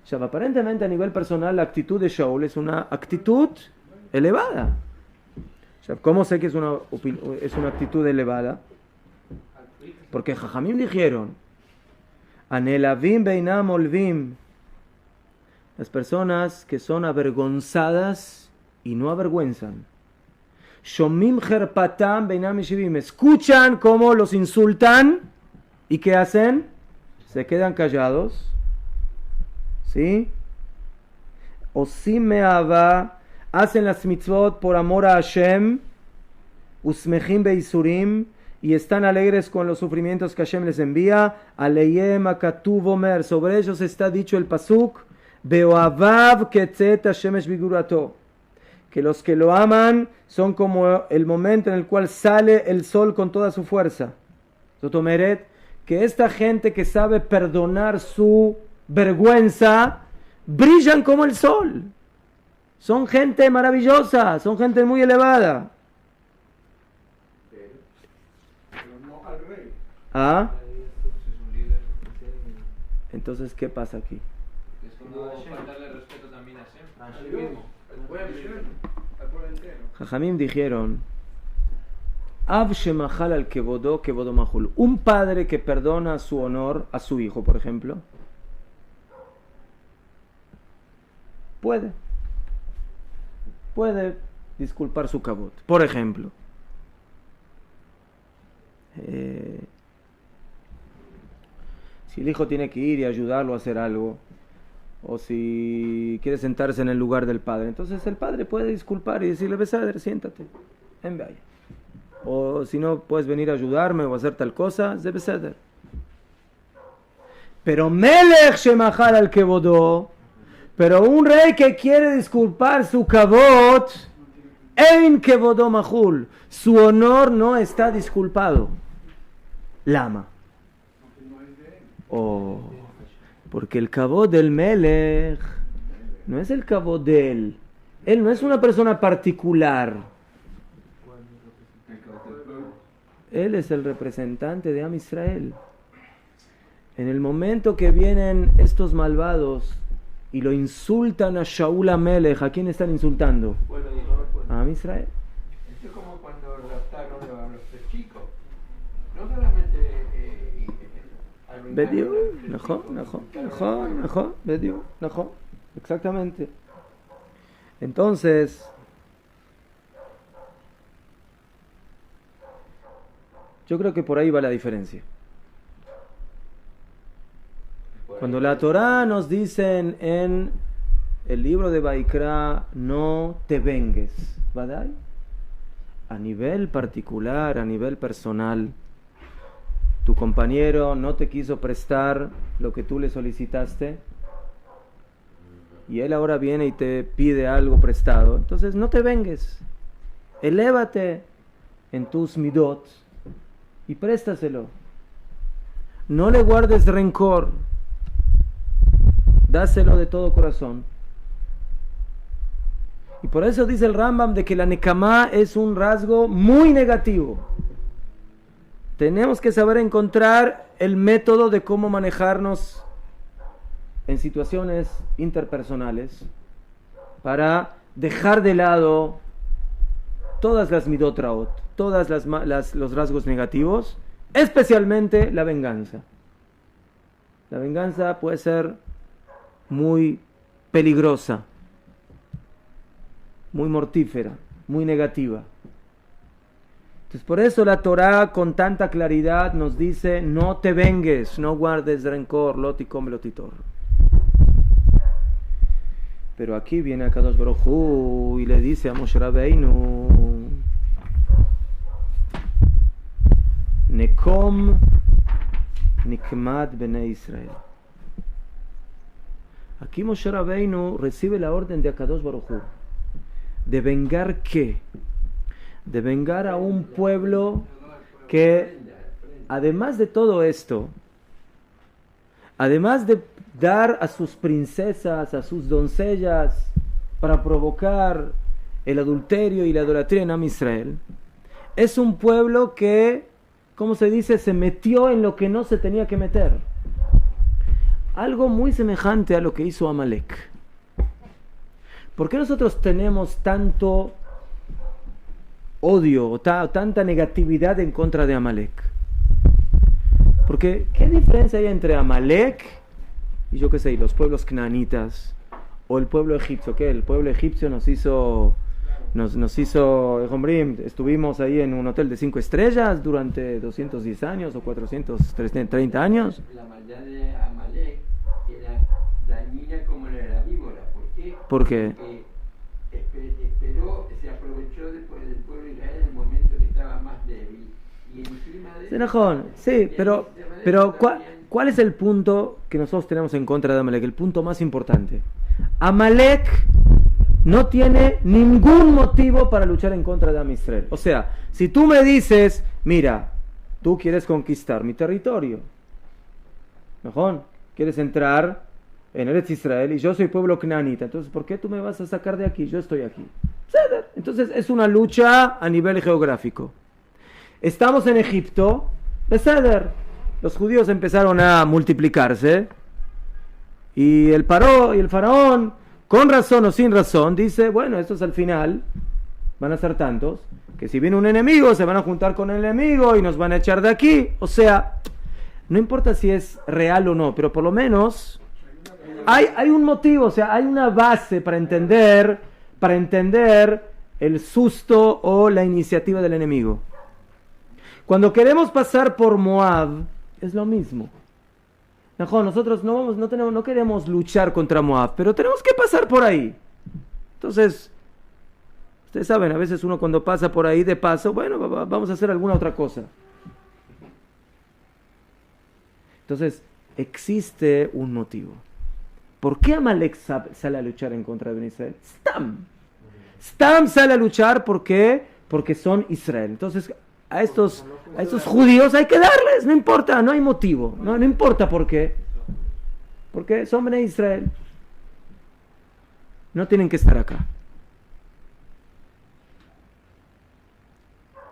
Ya, aparentemente a nivel personal la actitud de Shaul es una actitud elevada. Ya, ¿cómo sé que es una actitud elevada? Porque Jajamim dijeron, Anelavim beinam olvim, las personas que son avergonzadas y no avergüenzan. Shomim herpatam beinam yeshivim, escuchan cómo los insultan y ¿qué hacen? Se quedan callados. ¿Sí? Osim me'ava, hacen las mitzvot por amor a Hashem, usmechim beisurim, y están alegres con los sufrimientos que Hashem les envía. Aleyem akatuv omer, sobre ellos está dicho el pasuk, beoavav ketzet Hashem esh bigurato, que los que lo aman son como el momento en el cual sale el sol con toda su fuerza. Sotomeret, que esta gente que sabe perdonar su vergüenza, brillan como el sol. Son gente maravillosa, son gente muy elevada. Pero no al rey. ¿Ah? Es un líder. Entonces, ¿qué pasa aquí? Es como faltarle respeto también a Hashem. A A Hashem sí mismo. Al pueblo entero. Jajamim dijeron, Ab shemachal al kevodó mahul. Un padre que perdona su honor a su hijo, por ejemplo, puede disculpar su kavod. Por ejemplo, si el hijo tiene que ir y ayudarlo a hacer algo, o si quiere sentarse en el lugar del padre, entonces el padre puede disculpar y decirle, Besader, siéntate, en vaya. O si no puedes venir a ayudarme o hacer tal cosa, de Besader. Pero Melech shemachal al kevodó, pero un rey que quiere disculpar su kavod, ein kevodó mahul, su honor no está disculpado. Lama. Oh, porque el kavod del Melech no es el kavod de él. Él no es una persona particular. Él es el representante de Am Israel. En el momento que vienen estos malvados y lo insultan a Shaul HaMelech, ¿a quién están insultando? A Am Israel. Esto es como cuando raptaron a los tres chicos. No solamente Bediu, Bediu, exactamente. Entonces, yo creo que por ahí va la diferencia. Cuando la Torá nos dicen en el libro de Baikra, no te vengues, ¿verdad? A nivel particular, a nivel personal, tu compañero no te quiso prestar lo que tú le solicitaste y él ahora viene y te pide algo prestado, entonces no te vengues, elévate en tus midot y préstaselo. No le guardes rencor, dáselo de todo corazón. Y por eso dice el Rambam de que la nekamá es un rasgo muy negativo. Tenemos que saber encontrar el método de cómo manejarnos en situaciones interpersonales para dejar de lado todas las midot raot, todas los rasgos negativos, especialmente la venganza. La venganza puede ser muy peligrosa, muy mortífera, muy negativa. Entonces por eso la Torá con tanta claridad nos dice, no te vengues, no guardes rencor, lotikom lotitor. Pero aquí viene Akadosh Baruj Hu y le dice a Moshe Rabbeinu, Nekom Nikmat Bnei Israel. Aquí Moshe Rabbeinu recibe la orden de Akadosh Baruj Hu. ¿De vengar qué? De vengar a un pueblo que, además de todo esto, además de dar a sus princesas, a sus doncellas, para provocar el adulterio y la idolatría en Am Israel, es un pueblo que, ¿cómo se dice?, se metió en lo que no se tenía que meter. Algo muy semejante a lo que hizo Amalek. ¿Por qué nosotros tenemos tanto odio o tanta negatividad en contra de Amalek? Porque, ¿qué diferencia hay entre Amalek y yo qué sé, los pueblos canaanitas o el pueblo egipcio? ¿Qué? El pueblo egipcio nos hizo, estuvimos ahí en un hotel de 5 estrellas durante 210 años o 430 años. La maldad de Amalek era dañina como la víbora. ¿Por qué? ¿Por qué? Porque esperó, se aprovechó después del pueblo de Israel en el momento que estaba más débil. Y encima de eso, sí, pero ¿cuál es el punto que nosotros tenemos en contra de Amalek? El punto más importante. Amalek no tiene ningún motivo para luchar en contra de Am Israel. O sea, si tú me dices, mira, tú quieres conquistar mi territorio, ¿mejor? Quieres entrar en Eretz Israel y yo soy pueblo canaanita, entonces ¿por qué tú me vas a sacar de aquí? Yo estoy aquí. Entonces es una lucha a nivel geográfico. Estamos en Egipto, beseder. Los judíos empezaron a multiplicarse y el faraón, con razón o sin razón, dice, bueno, estos al final van a ser tantos que si viene un enemigo se van a juntar con el enemigo y nos van a echar de aquí. O sea, no importa si es real o no, pero por lo menos hay un motivo, o sea, hay una base para entender el susto o la iniciativa del enemigo. Cuando queremos pasar por Moab, es lo mismo. Nosotros no queremos luchar contra Moab, pero tenemos que pasar por ahí. Entonces, ustedes saben, a veces uno cuando pasa por ahí de paso, bueno, vamos a hacer alguna otra cosa. Entonces, existe un motivo. ¿Por qué Amalek sale a luchar en contra de Israel? Stam sale a luchar porque son Israel. Entonces, a estos judíos hay que darles, no importa, no hay motivo, no importa por qué. Porque son Bnei Israel. No tienen que estar acá.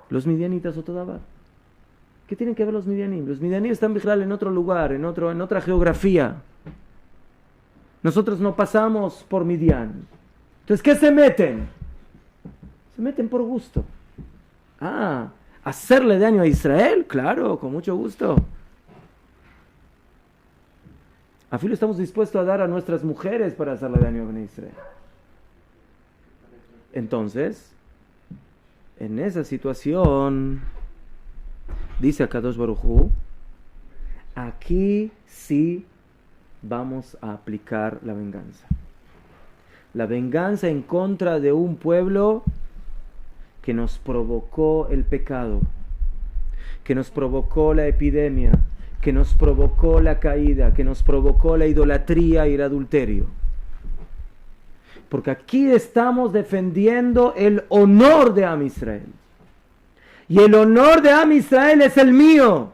Los midianitas o toda. ¿Qué tienen que ver los midianim? Los midianim están vigilados en otro lugar, en otra geografía. Nosotros no pasamos por Midian. Entonces, ¿qué se meten? Se meten por gusto. ¿Hacerle daño a Israel? Claro, con mucho gusto. A filo estamos dispuestos a dar a nuestras mujeres para hacerle daño a Israel. Entonces, en esa situación, dice Akadosh Baruj Hu, aquí sí vamos a aplicar la venganza. La venganza en contra de un pueblo que nos provocó el pecado, que nos provocó la epidemia, que nos provocó la caída, que nos provocó la idolatría y el adulterio. Porque aquí estamos defendiendo el honor de Am Israel. Y el honor de Am Israel es el mío.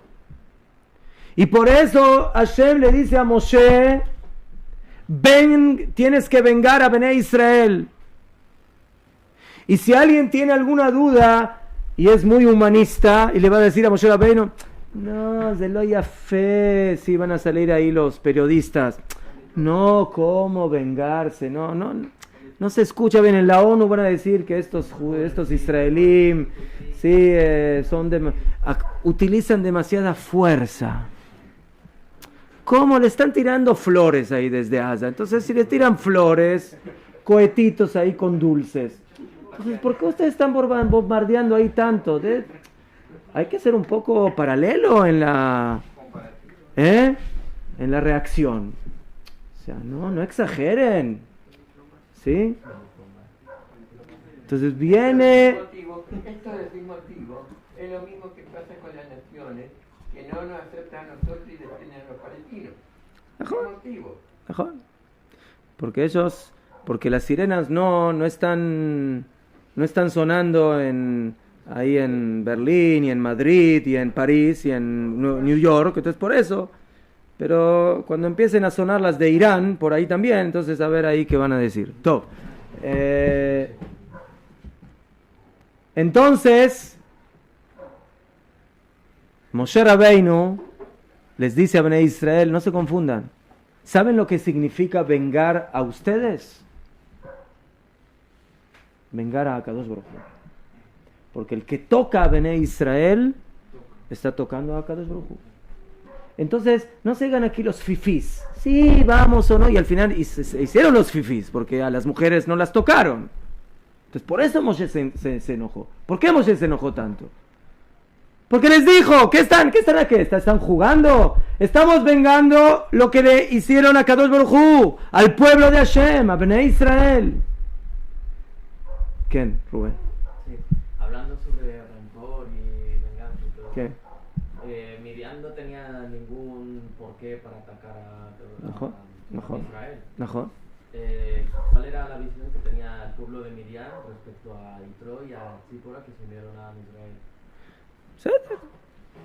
Y por eso Hashem le dice a Moshe, tienes que vengar a Bnei Israel. Y si alguien tiene alguna duda y es muy humanista y le va a decir a Moshe Rabbeinu, no, de lo haya fe, si van a salir ahí los periodistas. No, ¿cómo vengarse? No se escucha bien. En la ONU van a decir que estos israelíes utilizan demasiada fuerza. ¿Cómo? Le están tirando flores ahí desde Gaza. Entonces, si le tiran flores, cohetitos ahí con dulces. Entonces, ¿por qué ustedes están bombardeando ahí tanto? Hay que ser un poco paralelo en la reacción. O sea, no exageren. ¿Sí? Entonces viene... Esto es el motivo. Es lo mismo que pasa con las naciones, que no nos aceptan a nosotros y defienden a los palestinos. ¿Qué motivo? Porque las sirenas no están sonando ahí en Berlín y en Madrid y en París y en New York, entonces por eso. Pero cuando empiecen a sonar las de Irán, por ahí también, entonces a ver ahí qué van a decir. Top. Entonces, Moshe Rabbeinu les dice a Bnei Israel, no se confundan. ¿Saben lo que significa vengar a ustedes? Vengar a Akadosh Baruj Hu. Porque el que toca a Bnei Israel está tocando a Akadosh Baruj Hu. Entonces, no se hagan aquí los fifís. Sí, vamos o no. Y al final se hicieron los fifís, porque a las mujeres no las tocaron. Entonces, por eso Moshe se enojó. ¿Por qué Moshe se enojó tanto? Porque les dijo, ¿qué están aquí? ¿Están jugando? Estamos vengando lo que le hicieron a Kadosh Baruj Hu, al pueblo de Hashem, a Bnei Israel. ¿Quién, Rubén? Sí, hablando sobre rencor y venganza y todo. ¿Qué? Midian no tenía ningún porqué para atacar a Mejor. Israel. Mejor. ¿Cuál era la visión que tenía el pueblo de Midian respecto a Yitro y a Zípora que se unieron a Israel? ¿Sí?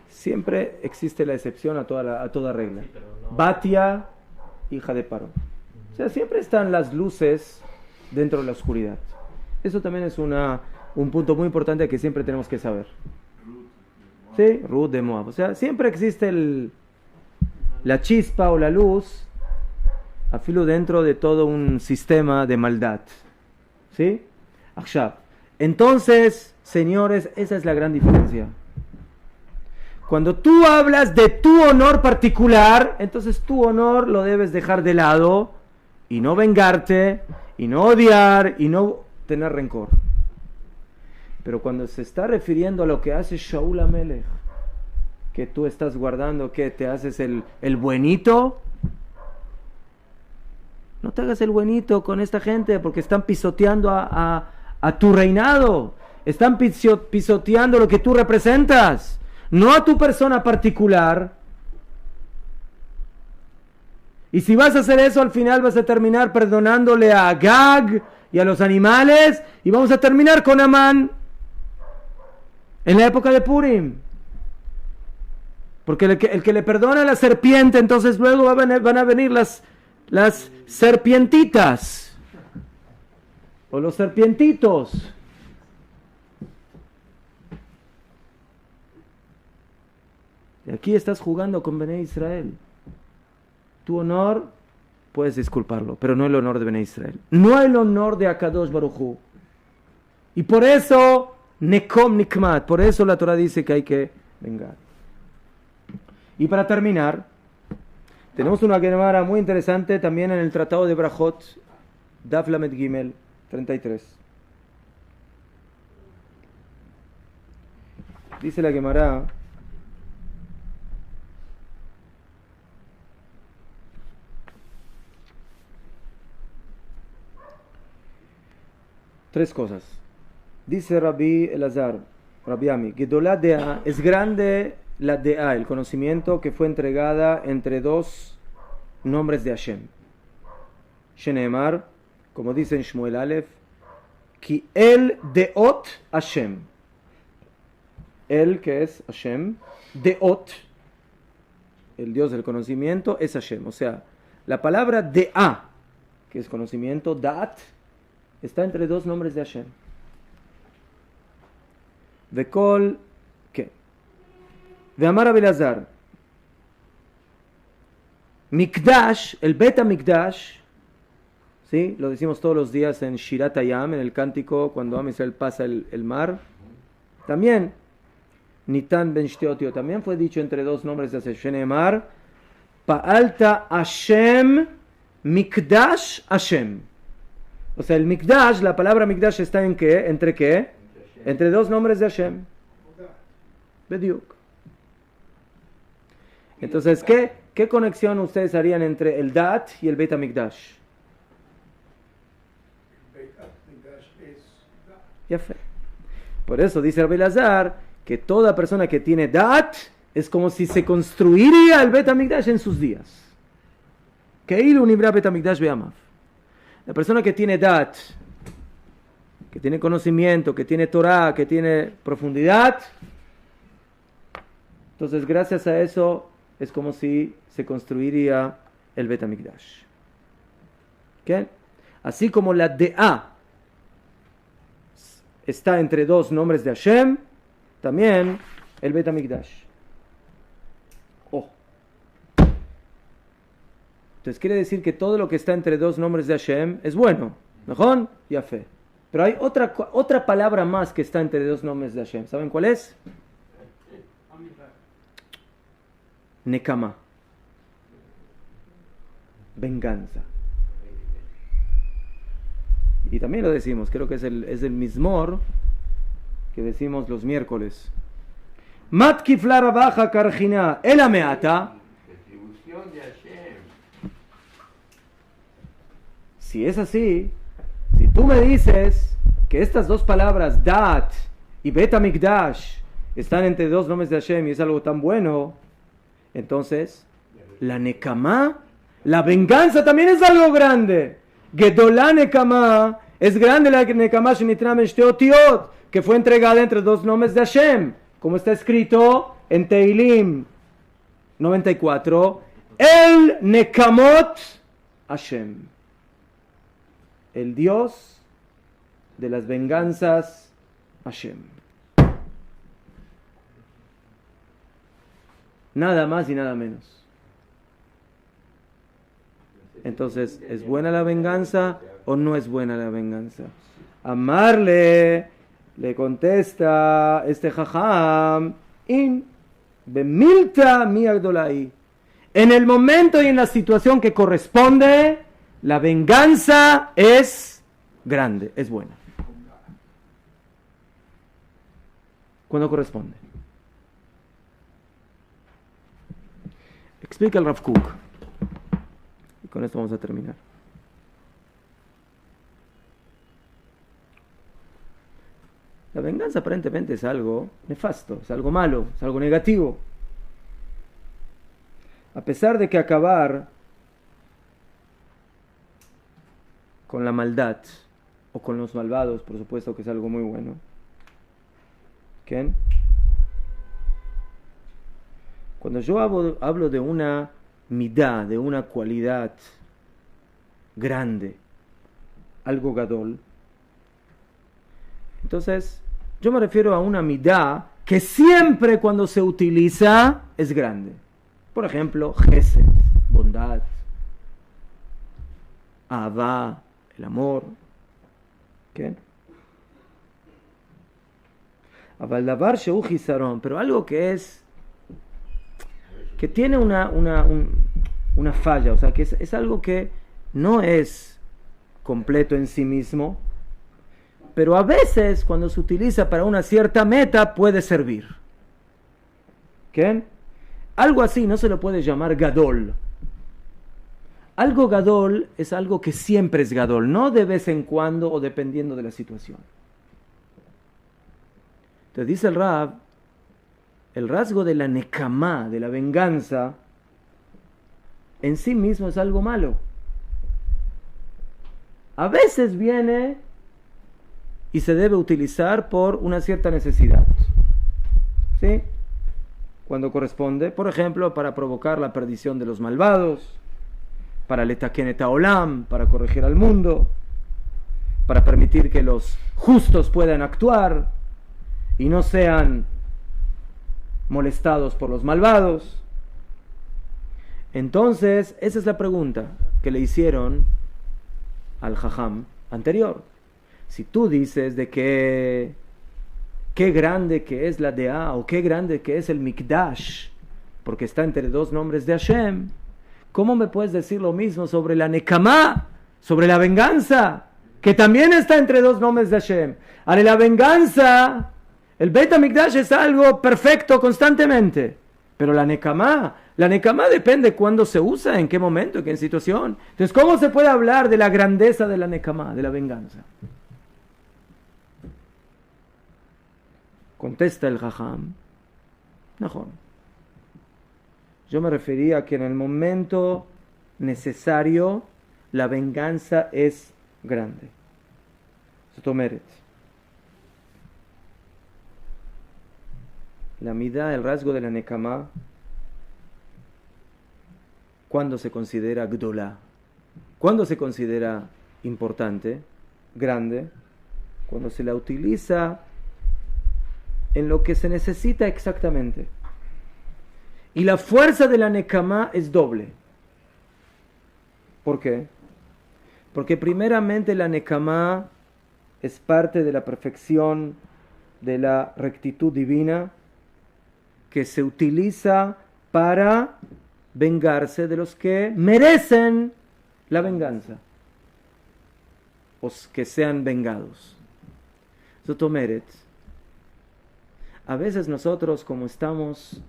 Siempre existe la excepción a toda regla. Sí, pero no... Batia, hija de Paró. O sea, siempre están las luces dentro de la oscuridad. Eso también es un punto muy importante que siempre tenemos que saber. Sí, Ruth de Moab. O sea, siempre existe la chispa o la luz, afilo dentro de todo un sistema de maldad. ¿Sí? Akshav. Entonces, señores, esa es la gran diferencia. Cuando tú hablas de tu honor particular, entonces tu honor lo debes dejar de lado y no vengarte, y no odiar, y no tener rencor. Pero cuando se está refiriendo a lo que hace Shaul HaMelech, que tú estás guardando, que te haces el buenito, no te hagas el buenito con esta gente porque están pisoteando a tu reinado, están pisoteando lo que tú representas, no a tu persona particular. Y si vas a hacer eso, al final vas a terminar perdonándole a Agag y a los animales, y vamos a terminar con Amán en la época de Purim. Porque el que le perdona a la serpiente, entonces luego van a venir las serpientitas o los serpientitos. Y aquí estás jugando con Bené Israel. Tu honor puedes disculparlo, pero no el honor de Bené Israel, no el honor de Akadosh Baruj Hu. Y por eso Nekom Nikmat, por eso la Torah dice que hay que vengar. Y para terminar, tenemos una Gemara muy interesante también en el Tratado de Brajot, Daf Lamed Gimel 33. Dice la Gemara: tres cosas. Dice Rabbi Elazar, Rabbi Ami, Gedolá Dea, es grande la Dea, el conocimiento que fue entregada entre dos nombres de Hashem. Sheneemar, como dice en Shmuel Aleph, Ki el Deot Hashem. El que es Hashem, Deot, el Dios del conocimiento, es Hashem. O sea, la palabra Dea, que es conocimiento, Daat, está entre dos nombres de Hashem. Vekol, ¿qué? Ve'amar Rabbi Elazar, Mikdash, el Bet HaMikdash, ¿sí? Lo decimos todos los días en Shirat Hayam, en el cántico, cuando Am Israel pasa el mar. También, Nitan Ben Shteotio, también fue dicho entre dos nombres de Hashem. Sheneemar, Pa'alta Hashem, Mikdash Hashem. O sea, el Mikdash, la palabra Mikdash está en qué, ¿entre qué? Entre dos nombres de Hashem. Bediuk. Entonces, ¿qué conexión ustedes harían entre el Dat y el Beit HaMikdash? Ya fue. Por eso dice Rabbi Elazar que toda persona que tiene Dat es como si se construiría el Beit HaMikdash en sus días. Keilu nibra Beit HaMikdash be'amav. La persona que tiene Dat, que tiene conocimiento, que tiene Torah, que tiene profundidad, entonces gracias a eso es como si se construiría el Bet HaMikdash. ¿Okay? Así como la Dea está entre dos nombres de Hashem, también el Bet HaMikdash. Entonces quiere decir que todo lo que está entre dos nombres de Hashem es bueno. ¿Mejor? Ya fe. Pero hay otra palabra más que está entre dos nombres de Hashem. ¿Saben cuál es? Nekama. Venganza. Y también lo decimos, creo que es el Mizmor que decimos los miércoles. Matkifla rabaja karjina elameata. Si es así, si tú me dices que estas dos palabras, Dat y Bet HaMikdash, están entre dos nombres de Hashem y es algo tan bueno, entonces la Nekama, la venganza también es algo grande. Gedolá Nekama, es grande la Nekama Shenitna Ben Shte Otiot, que fue entregada entre dos nombres de Hashem, como está escrito en Teilim 94, El Nekamot Hashem, el Dios de las venganzas Hashem. Nada más y nada menos. Entonces, ¿es buena la venganza o no es buena la venganza? Amarle, le contesta este jajam, in bemilta mi agdolai. En el momento y en la situación que corresponde, la venganza es grande, es buena. Cuando corresponde. Explica el Rav Kook. Y con esto vamos a terminar. La venganza aparentemente es algo nefasto, es algo malo, es algo negativo. A pesar de que acabar con la maldad o con los malvados, por supuesto que es algo muy bueno. ¿Quién? Cuando yo hablo de una midá, de una cualidad grande, algo gadol, entonces yo me refiero a una midá que siempre cuando se utiliza es grande. Por ejemplo, gesed, bondad, avá, el amor. ¿Qué? Avaldavar sheu chisaron, pero algo que tiene una falla, o sea, que es algo que no es completo en sí mismo, pero a veces cuando se utiliza para una cierta meta puede servir. ¿Qué? Algo así no se lo puede llamar gadol. Algo gadol es algo que siempre es gadol, no de vez en cuando o dependiendo de la situación. Entonces dice el Rab, el rasgo de la nekamá, de la venganza, en sí mismo es algo malo. A veces viene y se debe utilizar por una cierta necesidad. ¿Sí? Cuando corresponde, por ejemplo, para provocar la perdición de los malvados, para letaken et haolam, para corregir al mundo, para permitir que los justos puedan actuar y no sean molestados por los malvados. Entonces, esa es la pregunta que le hicieron al jajam anterior. Si tú dices de que qué grande que es la Dea o qué grande que es el Mikdash, porque está entre dos nombres de Hashem, ¿cómo me puedes decir lo mismo sobre la Nekamá, sobre la venganza, que también está entre dos nombres de Hashem? Ahora, la venganza, el Beit HaMikdash es algo perfecto constantemente, pero la Nekamá depende cuándo se usa, en qué momento, en qué situación. Entonces, ¿cómo se puede hablar de la grandeza de la Nekamá, de la venganza? Contesta el jajam, Najón. Yo me refería a que en el momento necesario la venganza es grande. Sotomeret. La midá, el rasgo de la nekamá, ¿cuándo se considera gdolá? ¿Cuándo se considera importante, grande? Cuando se la utiliza en lo que se necesita exactamente. Y la fuerza de la nekamá es doble. ¿Por qué? Porque primeramente la nekamá es parte de la perfección de la rectitud divina que se utiliza para vengarse de los que merecen la venganza o que sean vengados. Zotomeret. A veces nosotros, como estamos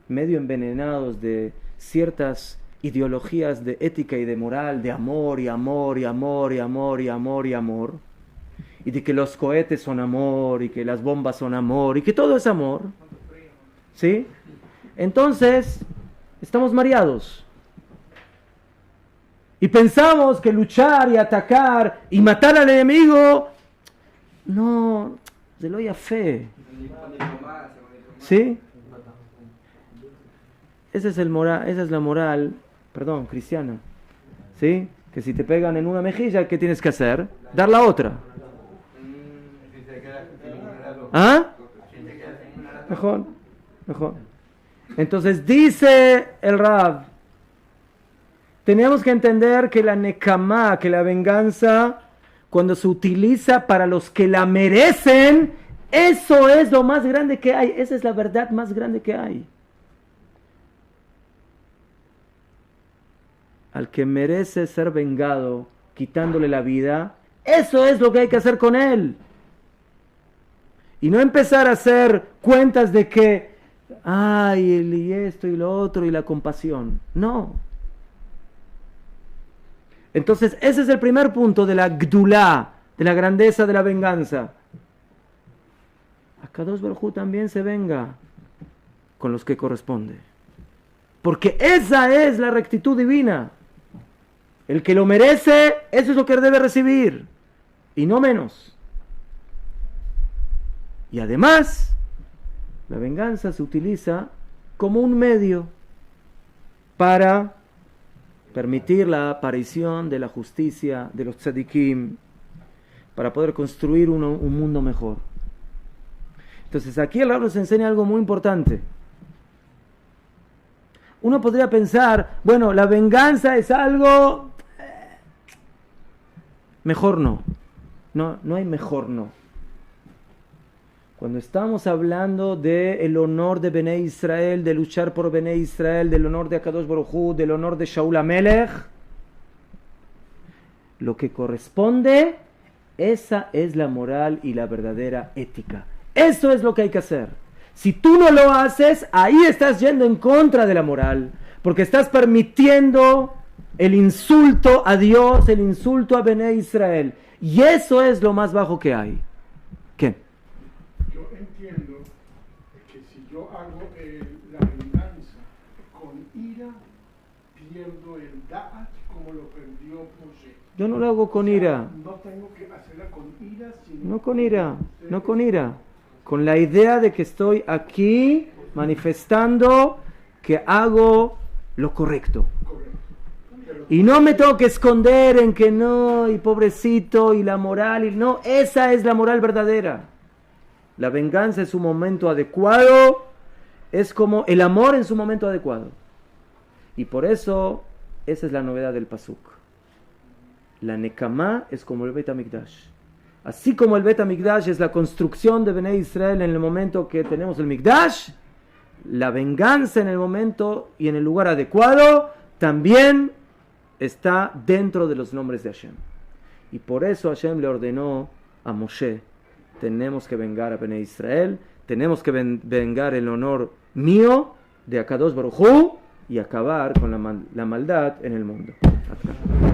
medio envenenados de ciertas ideologías de ética y de moral, de amor y amor y amor y amor y amor y amor, y de que los cohetes son amor y que las bombas son amor y que todo es amor, ¿sí? Entonces estamos mareados. Y pensamos que luchar y atacar y matar al enemigo, no, se lo fe. ¿Sí? Esa es la moral, perdón, cristiana. ¿Sí? Que si te pegan en una mejilla, ¿qué tienes que hacer? Dar la otra. ¿Ah? Mejor. Entonces dice el Rab, tenemos que entender que la nekamá, que la venganza, cuando se utiliza para los que la merecen, eso es lo más grande que hay. Esa es la verdad más grande que hay. Al que merece ser vengado, quitándole la vida, eso es lo que hay que hacer con él. Y no empezar a hacer cuentas de que, ay, y esto y lo otro y la compasión. No. Entonces, ese es el primer punto de la gdulá, de la grandeza de la venganza. Akadosh Baruj Hu también se venga con los que corresponde. Porque esa es la rectitud divina. El que lo merece, eso es lo que debe recibir. Y no menos. Y además, la venganza se utiliza como un medio para permitir la aparición de la justicia, de los tzadikim, para poder construir un mundo mejor. Entonces aquí el Rab nos enseña algo muy importante. Uno podría pensar, bueno, la venganza es algo... Mejor no. No hay mejor no. Cuando estamos hablando del honor de Bnei Israel, de luchar por Bnei Israel, del honor de Akadosh Baruj Hu, del honor de Shaul HaMelech, lo que corresponde, esa es la moral y la verdadera ética. Eso es lo que hay que hacer. Si tú no lo haces, ahí estás yendo en contra de la moral, porque estás permitiendo el insulto a Dios, el insulto a Bnei Israel. Y eso es lo más bajo que hay. ¿Qué? Yo entiendo que si yo hago la venganza con ira, pierdo el da'at como lo perdió Moshe. Yo no lo hago con ira. No tengo que hacerla con ira, sino no con ira. Con la idea de que estoy aquí manifestando que hago lo correcto. Y no me tengo que esconder en que no, y pobrecito, y la moral, y no, esa es la moral verdadera. La venganza en su momento adecuado es como el amor en su momento adecuado. Y por eso, esa es la novedad del Pasuk. La Nekamá es como el Bet HaMikdash. Así como el Bet HaMikdash es la construcción de Bnei Israel en el momento que tenemos el Mikdash, la venganza en el momento y en el lugar adecuado también está dentro de los nombres de Hashem. Y por eso Hashem le ordenó a Moshe, tenemos que vengar a Bnei Israel, tenemos que vengar el honor mío de Akadosh Baruj Hu y acabar con la maldad en el mundo. Acá.